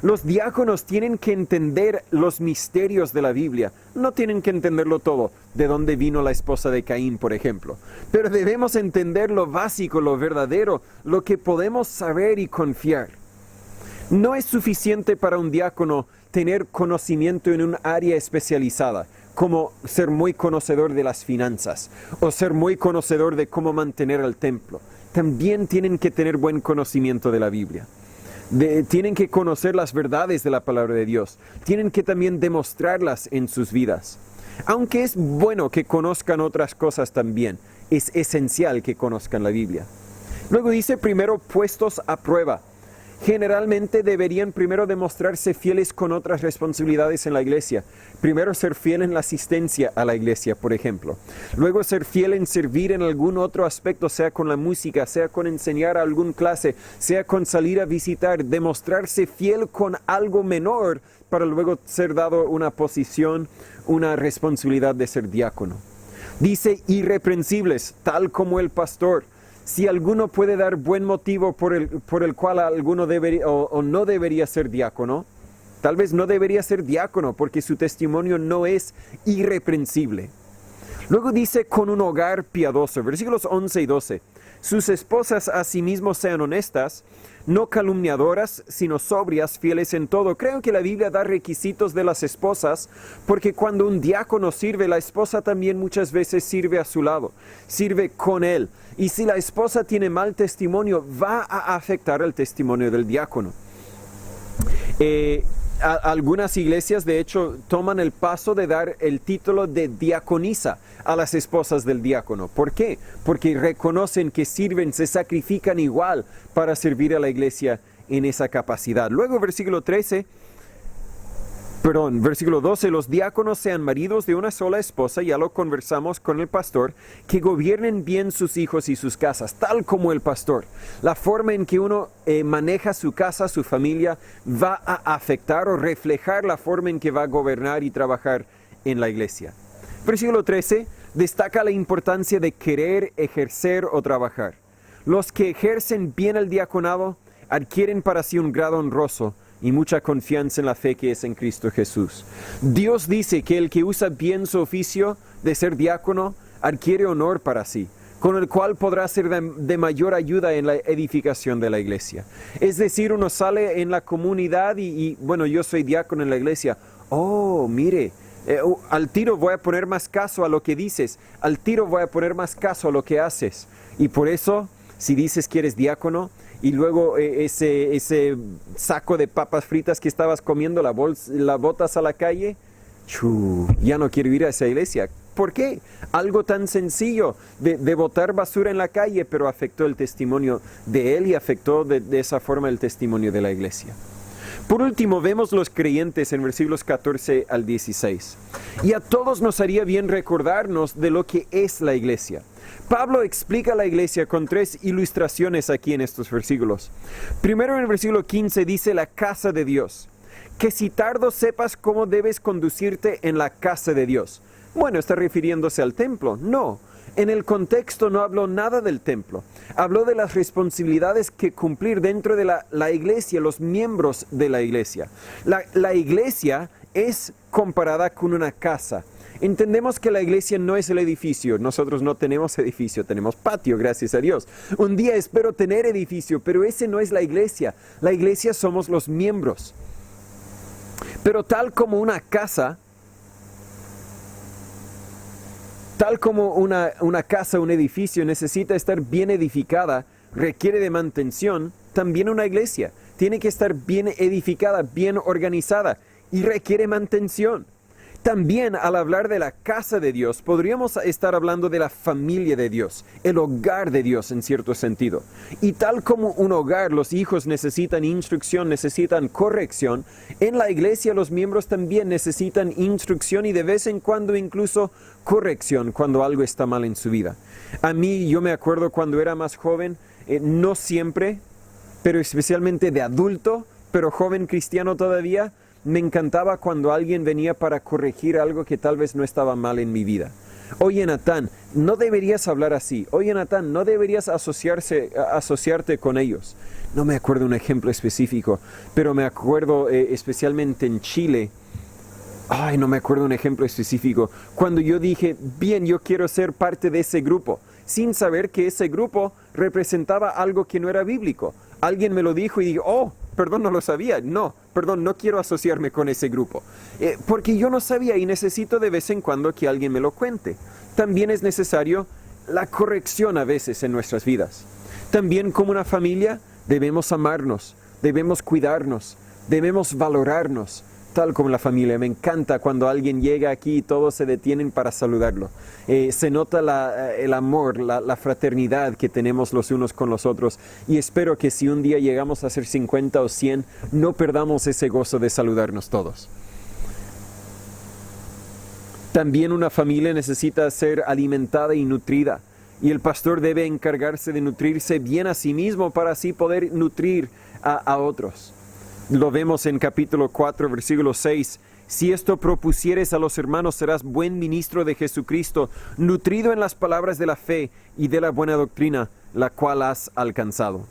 Los diáconos tienen que entender los misterios de la Biblia. No tienen que entenderlo todo, de dónde vino la esposa de Caín, por ejemplo. Pero debemos entender lo básico, lo verdadero, lo que podemos saber y confiar. No es suficiente para un diácono tener conocimiento en un área especializada, como ser muy conocedor de las finanzas o ser muy conocedor de cómo mantener el templo. También tienen que tener buen conocimiento de la Biblia. Tienen que conocer las verdades de la palabra de Dios. Tienen que también demostrarlas en sus vidas. Aunque es bueno que conozcan otras cosas también, es esencial que conozcan la Biblia. Luego dice, primero, puestos a prueba. generalmente deberían primero demostrarse fieles con otras responsabilidades en la iglesia. Primero ser fiel en la asistencia a la iglesia, por ejemplo. Luego ser fiel en servir en algún otro aspecto, sea con la música, sea con enseñar a algún clase, sea con salir a visitar. Demostrarse fiel con algo menor para luego ser dado una posición, una responsabilidad de ser diácono. Dice irreprensibles, tal como el pastor. Si alguno puede dar buen motivo por el cual alguno debería o no debería ser diácono, tal vez no debería ser diácono porque su testimonio no es irreprensible. Luego dice con un hogar piadoso, versículos 11 y 12. Sus esposas asimismo sean honestas, no calumniadoras, sino sobrias, fieles en todo. Creo que la Biblia da requisitos de las esposas, porque cuando un diácono sirve, la esposa también muchas veces sirve a su lado, sirve con él. Y si la esposa tiene mal testimonio, va a afectar el testimonio del diácono. Algunas iglesias, de hecho, toman el paso de dar el título de diaconisa a las esposas del diácono. ¿Por qué? Porque reconocen que sirven, se sacrifican igual para servir a la iglesia en esa capacidad. Luego, versículo 12, los diáconos sean maridos de una sola esposa, ya lo conversamos con el pastor, que gobiernen bien sus hijos y sus casas, tal como el pastor. La forma en que uno maneja su casa, su familia, va a afectar o reflejar la forma en que va a gobernar y trabajar en la iglesia. Versículo 13, destaca la importancia de querer, ejercer o trabajar. Los que ejercen bien el diaconado adquieren para sí un grado honroso y mucha confianza en la fe que es en Cristo Jesús. Dios dice que el que usa bien su oficio de ser diácono adquiere honor para sí, con el cual podrá ser de mayor ayuda en la edificación de la iglesia. Es decir, uno sale en la comunidad y bueno, yo soy diácono en la iglesia. Oh, mire, al tiro voy a poner más caso a lo que dices, al tiro voy a poner más caso a lo que haces. Y por eso, si dices que eres diácono, y luego ese saco de papas fritas que estabas comiendo, la botas a la calle, ya no quiero ir a esa iglesia. ¿Por qué? Algo tan sencillo de botar basura en la calle, pero afectó el testimonio de él y afectó de esa forma el testimonio de la iglesia. Por último, vemos los creyentes en versículos 14 al 16. Y a todos nos haría bien recordarnos de lo que es la iglesia. Pablo explica la iglesia con 3 ilustraciones aquí en estos versículos. Primero, en el versículo 15 dice la casa de Dios. Que si tardo sepas cómo debes conducirte en la casa de Dios. Bueno, ¿está refiriéndose al templo? No. En el contexto no habló nada del templo. Habló de las responsabilidades que cumplir dentro de la iglesia, los miembros de la iglesia. La iglesia es comparada con una casa. Entendemos que la iglesia no es el edificio. Nosotros no tenemos edificio, tenemos patio, gracias a Dios. Un día espero tener edificio, pero ese no es la iglesia. La iglesia somos los miembros. Pero tal como una casa, un edificio necesita estar bien edificada, requiere de mantención, también una iglesia tiene que estar bien edificada, bien organizada y requiere mantención. También al hablar de la casa de Dios, podríamos estar hablando de la familia de Dios, el hogar de Dios en cierto sentido. Y tal como un hogar, los hijos necesitan instrucción, necesitan corrección, en la iglesia los miembros también necesitan instrucción y de vez en cuando incluso corrección cuando algo está mal en su vida. A mí, yo me acuerdo cuando era más joven, no siempre, pero especialmente de adulto, pero joven cristiano todavía, me encantaba cuando alguien venía para corregir algo que tal vez no estaba mal en mi vida. Oye, Natán, no deberías hablar así. Oye, Natán, no deberías asociarte con ellos. No me acuerdo un ejemplo específico, pero me acuerdo especialmente en Chile. Ay, no me acuerdo un ejemplo específico. Cuando yo dije, bien, yo quiero ser parte de ese grupo, sin saber que ese grupo representaba algo que no era bíblico. Alguien me lo dijo y dije, oh, perdón, no lo sabía. No quiero asociarme con ese grupo. Porque yo no sabía y necesito de vez en cuando que alguien me lo cuente. También es necesario la corrección a veces en nuestras vidas. También como una familia debemos amarnos, debemos cuidarnos, debemos valorarnos, tal como la familia. Me encanta cuando alguien llega aquí y todos se detienen para saludarlo. Se nota el amor, la fraternidad que tenemos los unos con los otros, y espero que si un día llegamos a ser 50 o 100, no perdamos ese gozo de saludarnos todos. También una familia necesita ser alimentada y nutrida, y el pastor debe encargarse de nutrirse bien a sí mismo para así poder nutrir a otros. Lo vemos en capítulo 4, versículo 6. Si esto propusieres a los hermanos, serás buen ministro de Jesucristo, nutrido en las palabras de la fe y de la buena doctrina, la cual has alcanzado.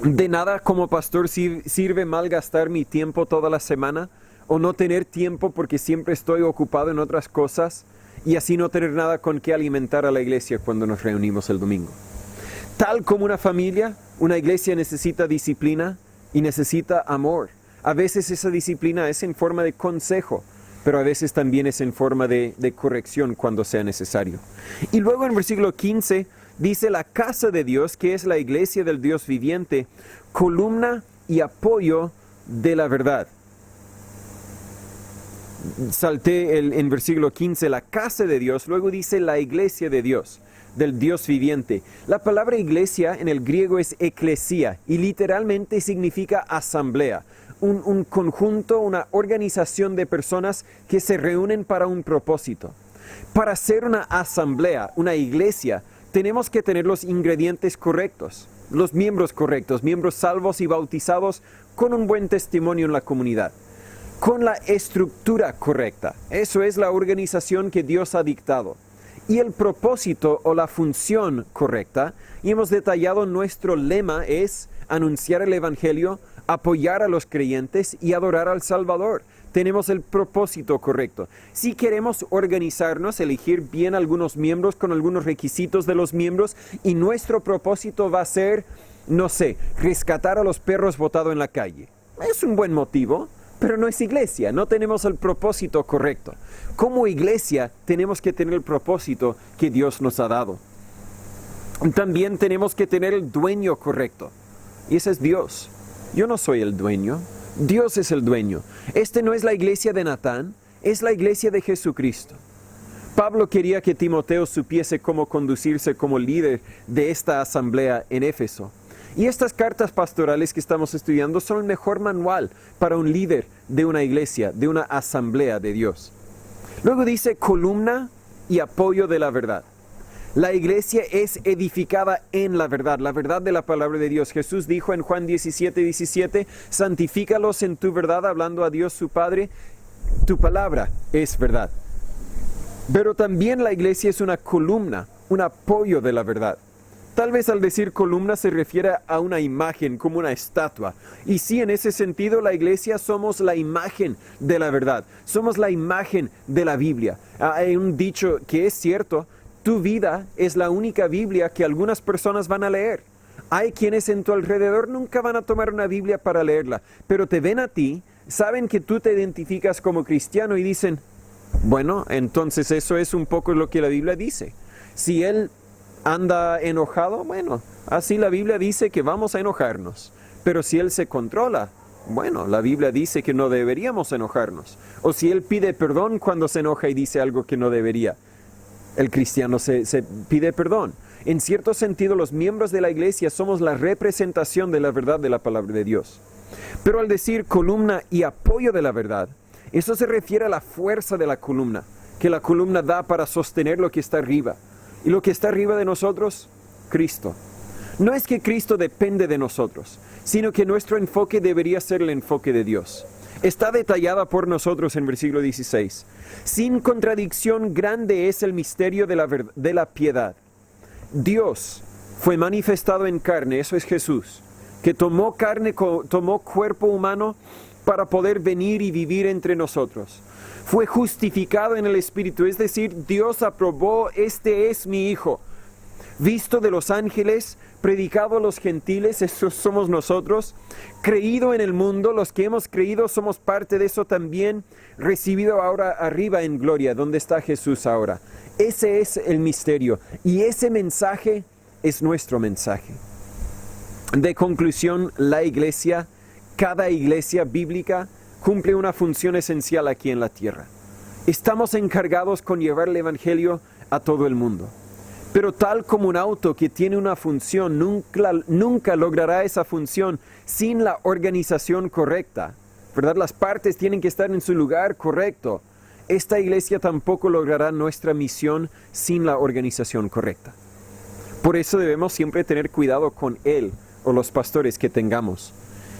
De nada como pastor sirve malgastar mi tiempo toda la semana, o no tener tiempo porque siempre estoy ocupado en otras cosas, y así no tener nada con qué alimentar a la iglesia cuando nos reunimos el domingo. Tal como una familia, una iglesia necesita disciplina y necesita amor. A veces esa disciplina es en forma de consejo, pero a veces también es en forma de corrección cuando sea necesario. Y luego en versículo 15 dice: la casa de Dios, que es la iglesia del Dios viviente, columna y apoyo de la verdad. Salté en versículo 15, la casa de Dios, luego dice la iglesia de Dios, del Dios viviente. La palabra iglesia en el griego es eclesia y literalmente significa asamblea, un conjunto, una organización de personas que se reúnen para un propósito. Para ser una asamblea, una iglesia, tenemos que tener los ingredientes correctos, los miembros correctos, miembros salvos y bautizados con un buen testimonio en la comunidad, con la estructura correcta. Eso es la organización que Dios ha dictado. Y el propósito o la función correcta, y hemos detallado nuestro lema, es anunciar el Evangelio, apoyar a los creyentes y adorar al Salvador. Tenemos el propósito correcto. Si queremos organizarnos, elegir bien algunos miembros con algunos requisitos de los miembros, y nuestro propósito va a ser, no sé, rescatar a los perros botados en la calle. Es un buen motivo, pero no es iglesia, no tenemos el propósito correcto. Como iglesia tenemos que tener el propósito que Dios nos ha dado. También tenemos que tener el dueño correcto, y ese es Dios. Yo no soy el dueño, Dios es el dueño. Este no es la iglesia de Natán, es la iglesia de Jesucristo. Pablo quería que Timoteo supiese cómo conducirse como líder de esta asamblea en Éfeso. Y estas cartas pastorales que estamos estudiando son el mejor manual para un líder de una iglesia, de una asamblea de Dios. Luego dice columna y apoyo de la verdad. La iglesia es edificada en la verdad de la palabra de Dios. Jesús dijo en Juan 17:17, santifícalos en tu verdad, hablando a Dios su Padre, tu palabra es verdad. Pero también la iglesia es una columna, un apoyo de la verdad. Tal vez al decir columna se refiere a una imagen, como una estatua. Y sí, en ese sentido, la iglesia somos la imagen de la verdad. Somos la imagen de la Biblia. Hay un dicho que es cierto: tu vida es la única Biblia que algunas personas van a leer. Hay quienes en tu alrededor nunca van a tomar una Biblia para leerla, pero te ven a ti, saben que tú te identificas como cristiano y dicen, bueno, entonces eso es un poco lo que la Biblia dice. Si él anda enojado, bueno, así la Biblia dice que vamos a enojarnos. Pero si él se controla, bueno, la Biblia dice que no deberíamos enojarnos. O si él pide perdón cuando se enoja y dice algo que no debería, el cristiano se pide perdón. En cierto sentido, los miembros de la iglesia somos la representación de la verdad de la palabra de Dios. Pero al decir columna y apoyo de la verdad, eso se refiere a la fuerza de la columna, que la columna da para sostener lo que está arriba. Y lo que está arriba de nosotros, Cristo. No es que Cristo depende de nosotros, sino que nuestro enfoque debería ser el enfoque de Dios. Está detallada por nosotros en versículo 16. Sin contradicción grande es el misterio de la piedad. Dios fue manifestado en carne, eso es Jesús, que tomó carne, tomó cuerpo humano para poder venir y vivir entre nosotros. Fue justificado en el Espíritu, es decir, Dios aprobó, este es mi Hijo. Visto de los ángeles, predicado a los gentiles, esos somos nosotros. Creído en el mundo, los que hemos creído somos parte de eso también. Recibido ahora arriba en gloria, donde está Jesús ahora. Ese es el misterio y ese mensaje es nuestro mensaje. De conclusión, la iglesia, cada iglesia bíblica, cumple una función esencial aquí en la tierra. Estamos encargados con llevar el Evangelio a todo el mundo. Pero tal como un auto que tiene una función, nunca logrará esa función sin la organización correcta, ¿verdad? Las partes tienen que estar en su lugar correcto. Esta iglesia tampoco logrará nuestra misión sin la organización correcta. Por eso debemos siempre tener cuidado con él o los pastores que tengamos.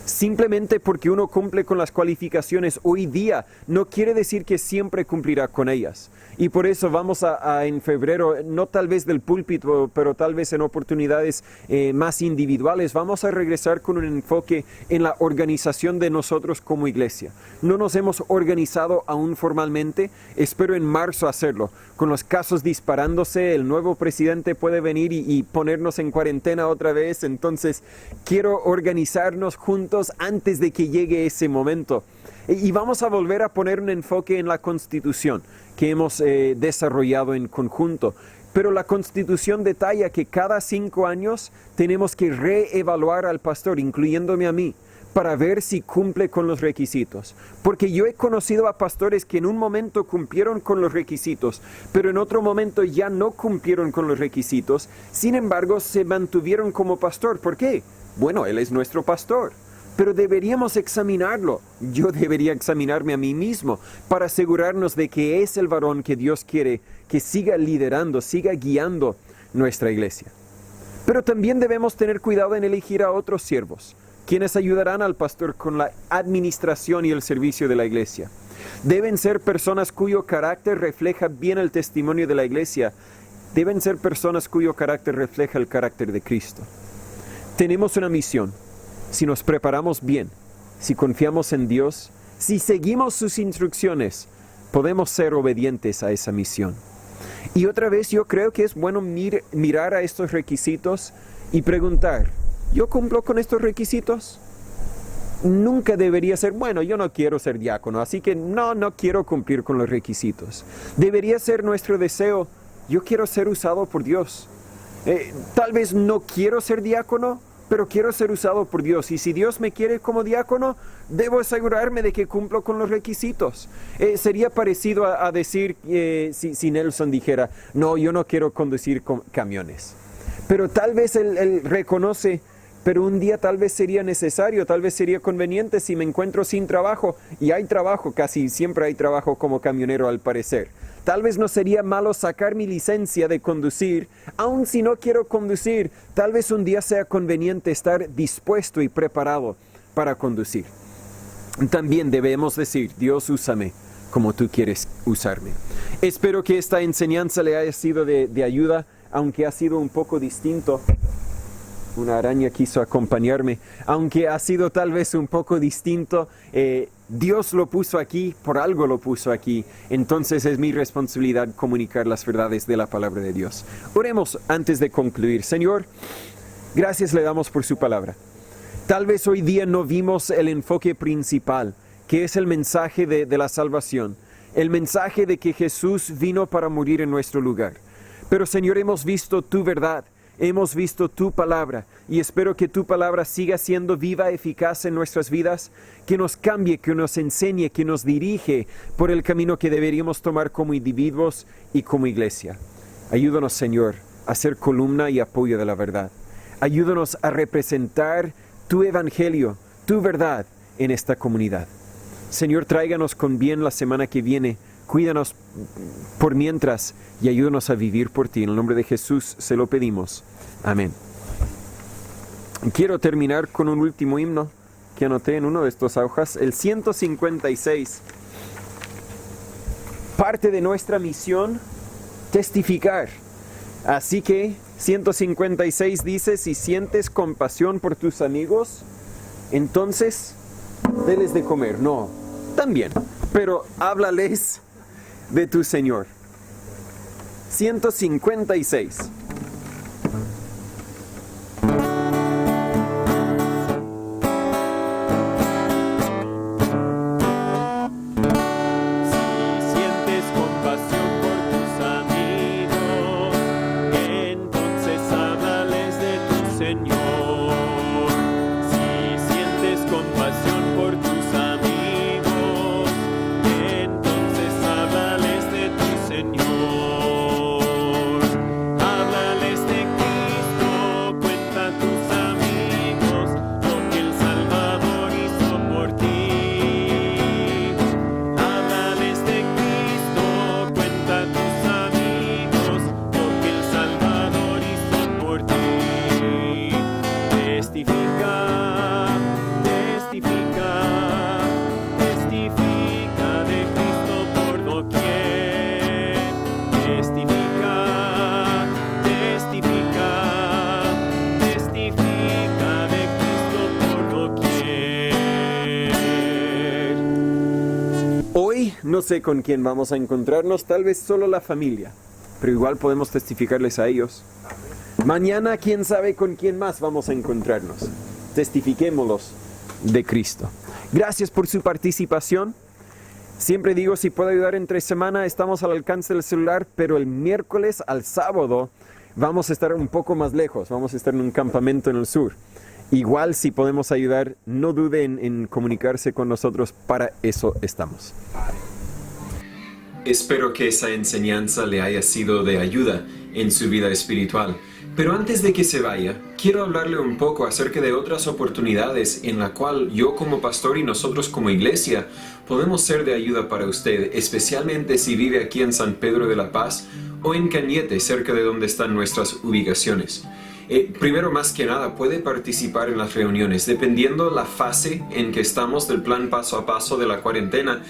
Simplemente porque uno cumple con las cualificaciones hoy día, no quiere decir que siempre cumplirá con ellas. Y por eso vamos en febrero, no tal vez del púlpito, pero tal vez en oportunidades más individuales, vamos a regresar con un enfoque en la organización de nosotros como iglesia. No nos hemos organizado aún formalmente, espero en marzo hacerlo. Con los casos disparándose, el nuevo presidente puede venir y ponernos en cuarentena otra vez, entonces quiero organizarnos juntos antes de que llegue ese momento. Y vamos a volver a poner un enfoque en la Constitución que hemos desarrollado en conjunto. Pero la Constitución detalla que cada 5 años tenemos que reevaluar al pastor, incluyéndome a mí, para ver si cumple con los requisitos. Porque yo he conocido a pastores que en un momento cumplieron con los requisitos, pero en otro momento ya no cumplieron con los requisitos. Sin embargo, se mantuvieron como pastor. ¿Por qué? Bueno, él es nuestro pastor. Pero deberíamos examinarlo. Yo debería examinarme a mí mismo para asegurarnos de que es el varón que Dios quiere que siga liderando, siga guiando nuestra iglesia. Pero también debemos tener cuidado en elegir a otros siervos, quienes ayudarán al pastor con la administración y el servicio de la iglesia. Deben ser personas cuyo carácter refleja bien el testimonio de la iglesia. Deben ser personas cuyo carácter refleja el carácter de Cristo. Tenemos una misión. Si nos preparamos bien, si confiamos en Dios, si seguimos sus instrucciones, podemos ser obedientes a esa misión. Y otra vez yo creo que es bueno mirar a estos requisitos y preguntar, ¿yo cumplo con estos requisitos? Nunca debería ser, bueno, yo no quiero ser diácono, así que no quiero cumplir con los requisitos. Debería ser nuestro deseo, yo quiero ser usado por Dios. Tal vez no quiero ser diácono, pero quiero ser usado por Dios. Y si Dios me quiere como diácono, debo asegurarme de que cumplo con los requisitos. Sería parecido a decir, si Nelson dijera, no, yo no quiero conducir camiones. Pero tal vez él reconoce, pero un día tal vez sería necesario, tal vez sería conveniente si me encuentro sin trabajo. Y hay trabajo, casi siempre hay trabajo como camionero al parecer. Tal vez no sería malo sacar mi licencia de conducir, aun si no quiero conducir. Tal vez un día sea conveniente estar dispuesto y preparado para conducir. También debemos decir, Dios, úsame como tú quieres usarme. Espero que esta enseñanza le haya sido de ayuda, aunque ha sido un poco distinto. Una araña quiso acompañarme, aunque ha sido tal vez un poco distinto. Dios lo puso aquí, por algo lo puso aquí. Entonces es mi responsabilidad comunicar las verdades de la palabra de Dios. Oremos antes de concluir. Señor, gracias le damos por su palabra. Tal vez hoy día no vimos el enfoque principal, que es el mensaje de la salvación. El mensaje de que Jesús vino para morir en nuestro lugar. Pero Señor, hemos visto tu verdad. Hemos visto tu palabra y espero que tu palabra siga siendo viva, eficaz en nuestras vidas, que nos cambie, que nos enseñe, que nos dirige por el camino que deberíamos tomar como individuos y como iglesia. Ayúdanos, Señor, a ser columna y apoyo de la verdad. Ayúdanos a representar tu evangelio, tu verdad en esta comunidad. Señor, tráiganos con bien la semana que viene. Cuídanos por mientras y ayúdanos a vivir por ti. En el nombre de Jesús se lo pedimos. Amén. Quiero terminar con un último himno que anoté en uno de estos hojas, el 156. Parte de nuestra misión, testificar. Así que 156 dice, si sientes compasión por tus amigos, entonces déles de comer. No, también, pero háblales de tu Señor. 156. Señor, si sientes compasión por tus amigos, no sé con quién vamos a encontrarnos, tal vez solo la familia, pero igual podemos testificarles a ellos. Mañana, quién sabe con quién más vamos a encontrarnos. Testifiquémoslos de Cristo. Gracias por su participación. Siempre digo, si puedo ayudar entre semana, estamos al alcance del celular, pero el miércoles al sábado vamos a estar un poco más lejos, vamos a estar en un campamento en el sur. Igual si podemos ayudar, no duden en comunicarse con nosotros, para eso estamos. Espero que esa enseñanza le haya sido de ayuda en su vida espiritual. Pero antes de que se vaya, quiero hablarle un poco acerca de otras oportunidades en la cual yo como pastor y nosotros como iglesia podemos ser de ayuda para usted, especialmente si vive aquí en San Pedro de la Paz o en Cañete, cerca de donde están nuestras ubicaciones. Primero, más que nada, puede participar en las reuniones, dependiendo la fase en que estamos del plan paso a paso de la cuarentena.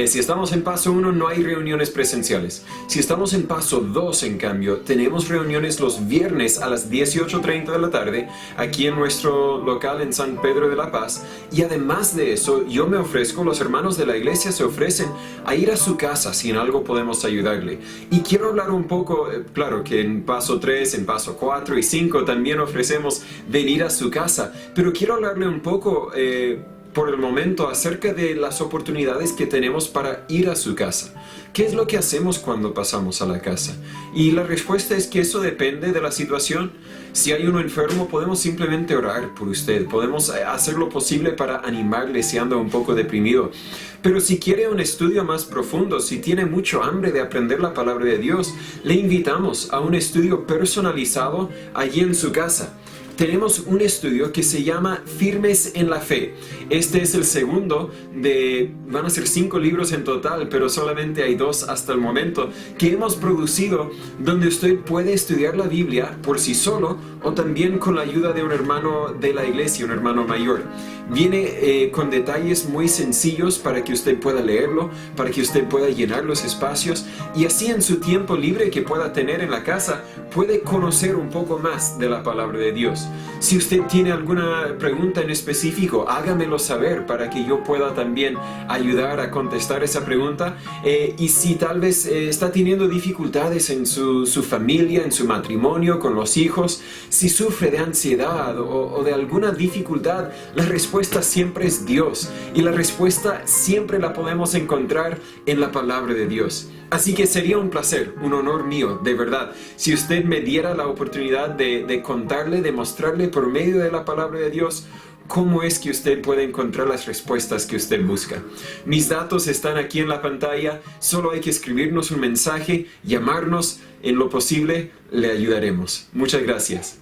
Si estamos en paso 1, no hay reuniones presenciales. Si estamos en paso 2, en cambio, tenemos reuniones los viernes a las 18:30 de la tarde, aquí en nuestro local en San Pedro de la Paz. Y además de eso, yo me ofrezco, los hermanos de la iglesia se ofrecen a ir a su casa si en algo podemos ayudarle. Y quiero hablar un poco, claro que en paso 3, en paso 4 y 5, también ofrecemos venir a su casa, pero quiero hablarle un poco por el momento acerca de las oportunidades que tenemos para ir a su casa. ¿Qué es lo que hacemos cuando pasamos a la casa? Y la respuesta es que eso depende de la situación. Si hay uno enfermo, podemos simplemente orar por usted, podemos hacer lo posible para animarle si anda un poco deprimido. Pero si quiere un estudio más profundo, si tiene mucho hambre de aprender la palabra de Dios, le invitamos a un estudio personalizado allí en su casa. Tenemos un estudio que se llama Firmes en la Fe. Este es el segundo van a ser 5 libros en total, pero solamente hay 2 hasta el momento, que hemos producido, donde usted puede estudiar la Biblia por sí solo o también con la ayuda de un hermano de la iglesia, un hermano mayor. Viene con detalles muy sencillos para que usted pueda leerlo, para que usted pueda llenar los espacios y así en su tiempo libre que pueda tener en la casa, puede conocer un poco más de la palabra de Dios. Si usted tiene alguna pregunta en específico, hágamelo saber para que yo pueda también ayudar a contestar esa pregunta. Y si tal vez está teniendo dificultades en su familia, en su matrimonio, con los hijos, si sufre de ansiedad o de alguna dificultad, la respuesta siempre es Dios. Y la respuesta siempre la podemos encontrar en la palabra de Dios. Así que sería un placer, un honor mío, de verdad, si usted me diera la oportunidad de contarle, de mostrarle por medio de la palabra de Dios cómo es que usted puede encontrar las respuestas que usted busca. Mis datos están aquí en la pantalla, solo hay que escribirnos un mensaje, llamarnos, en lo posible le ayudaremos. Muchas gracias.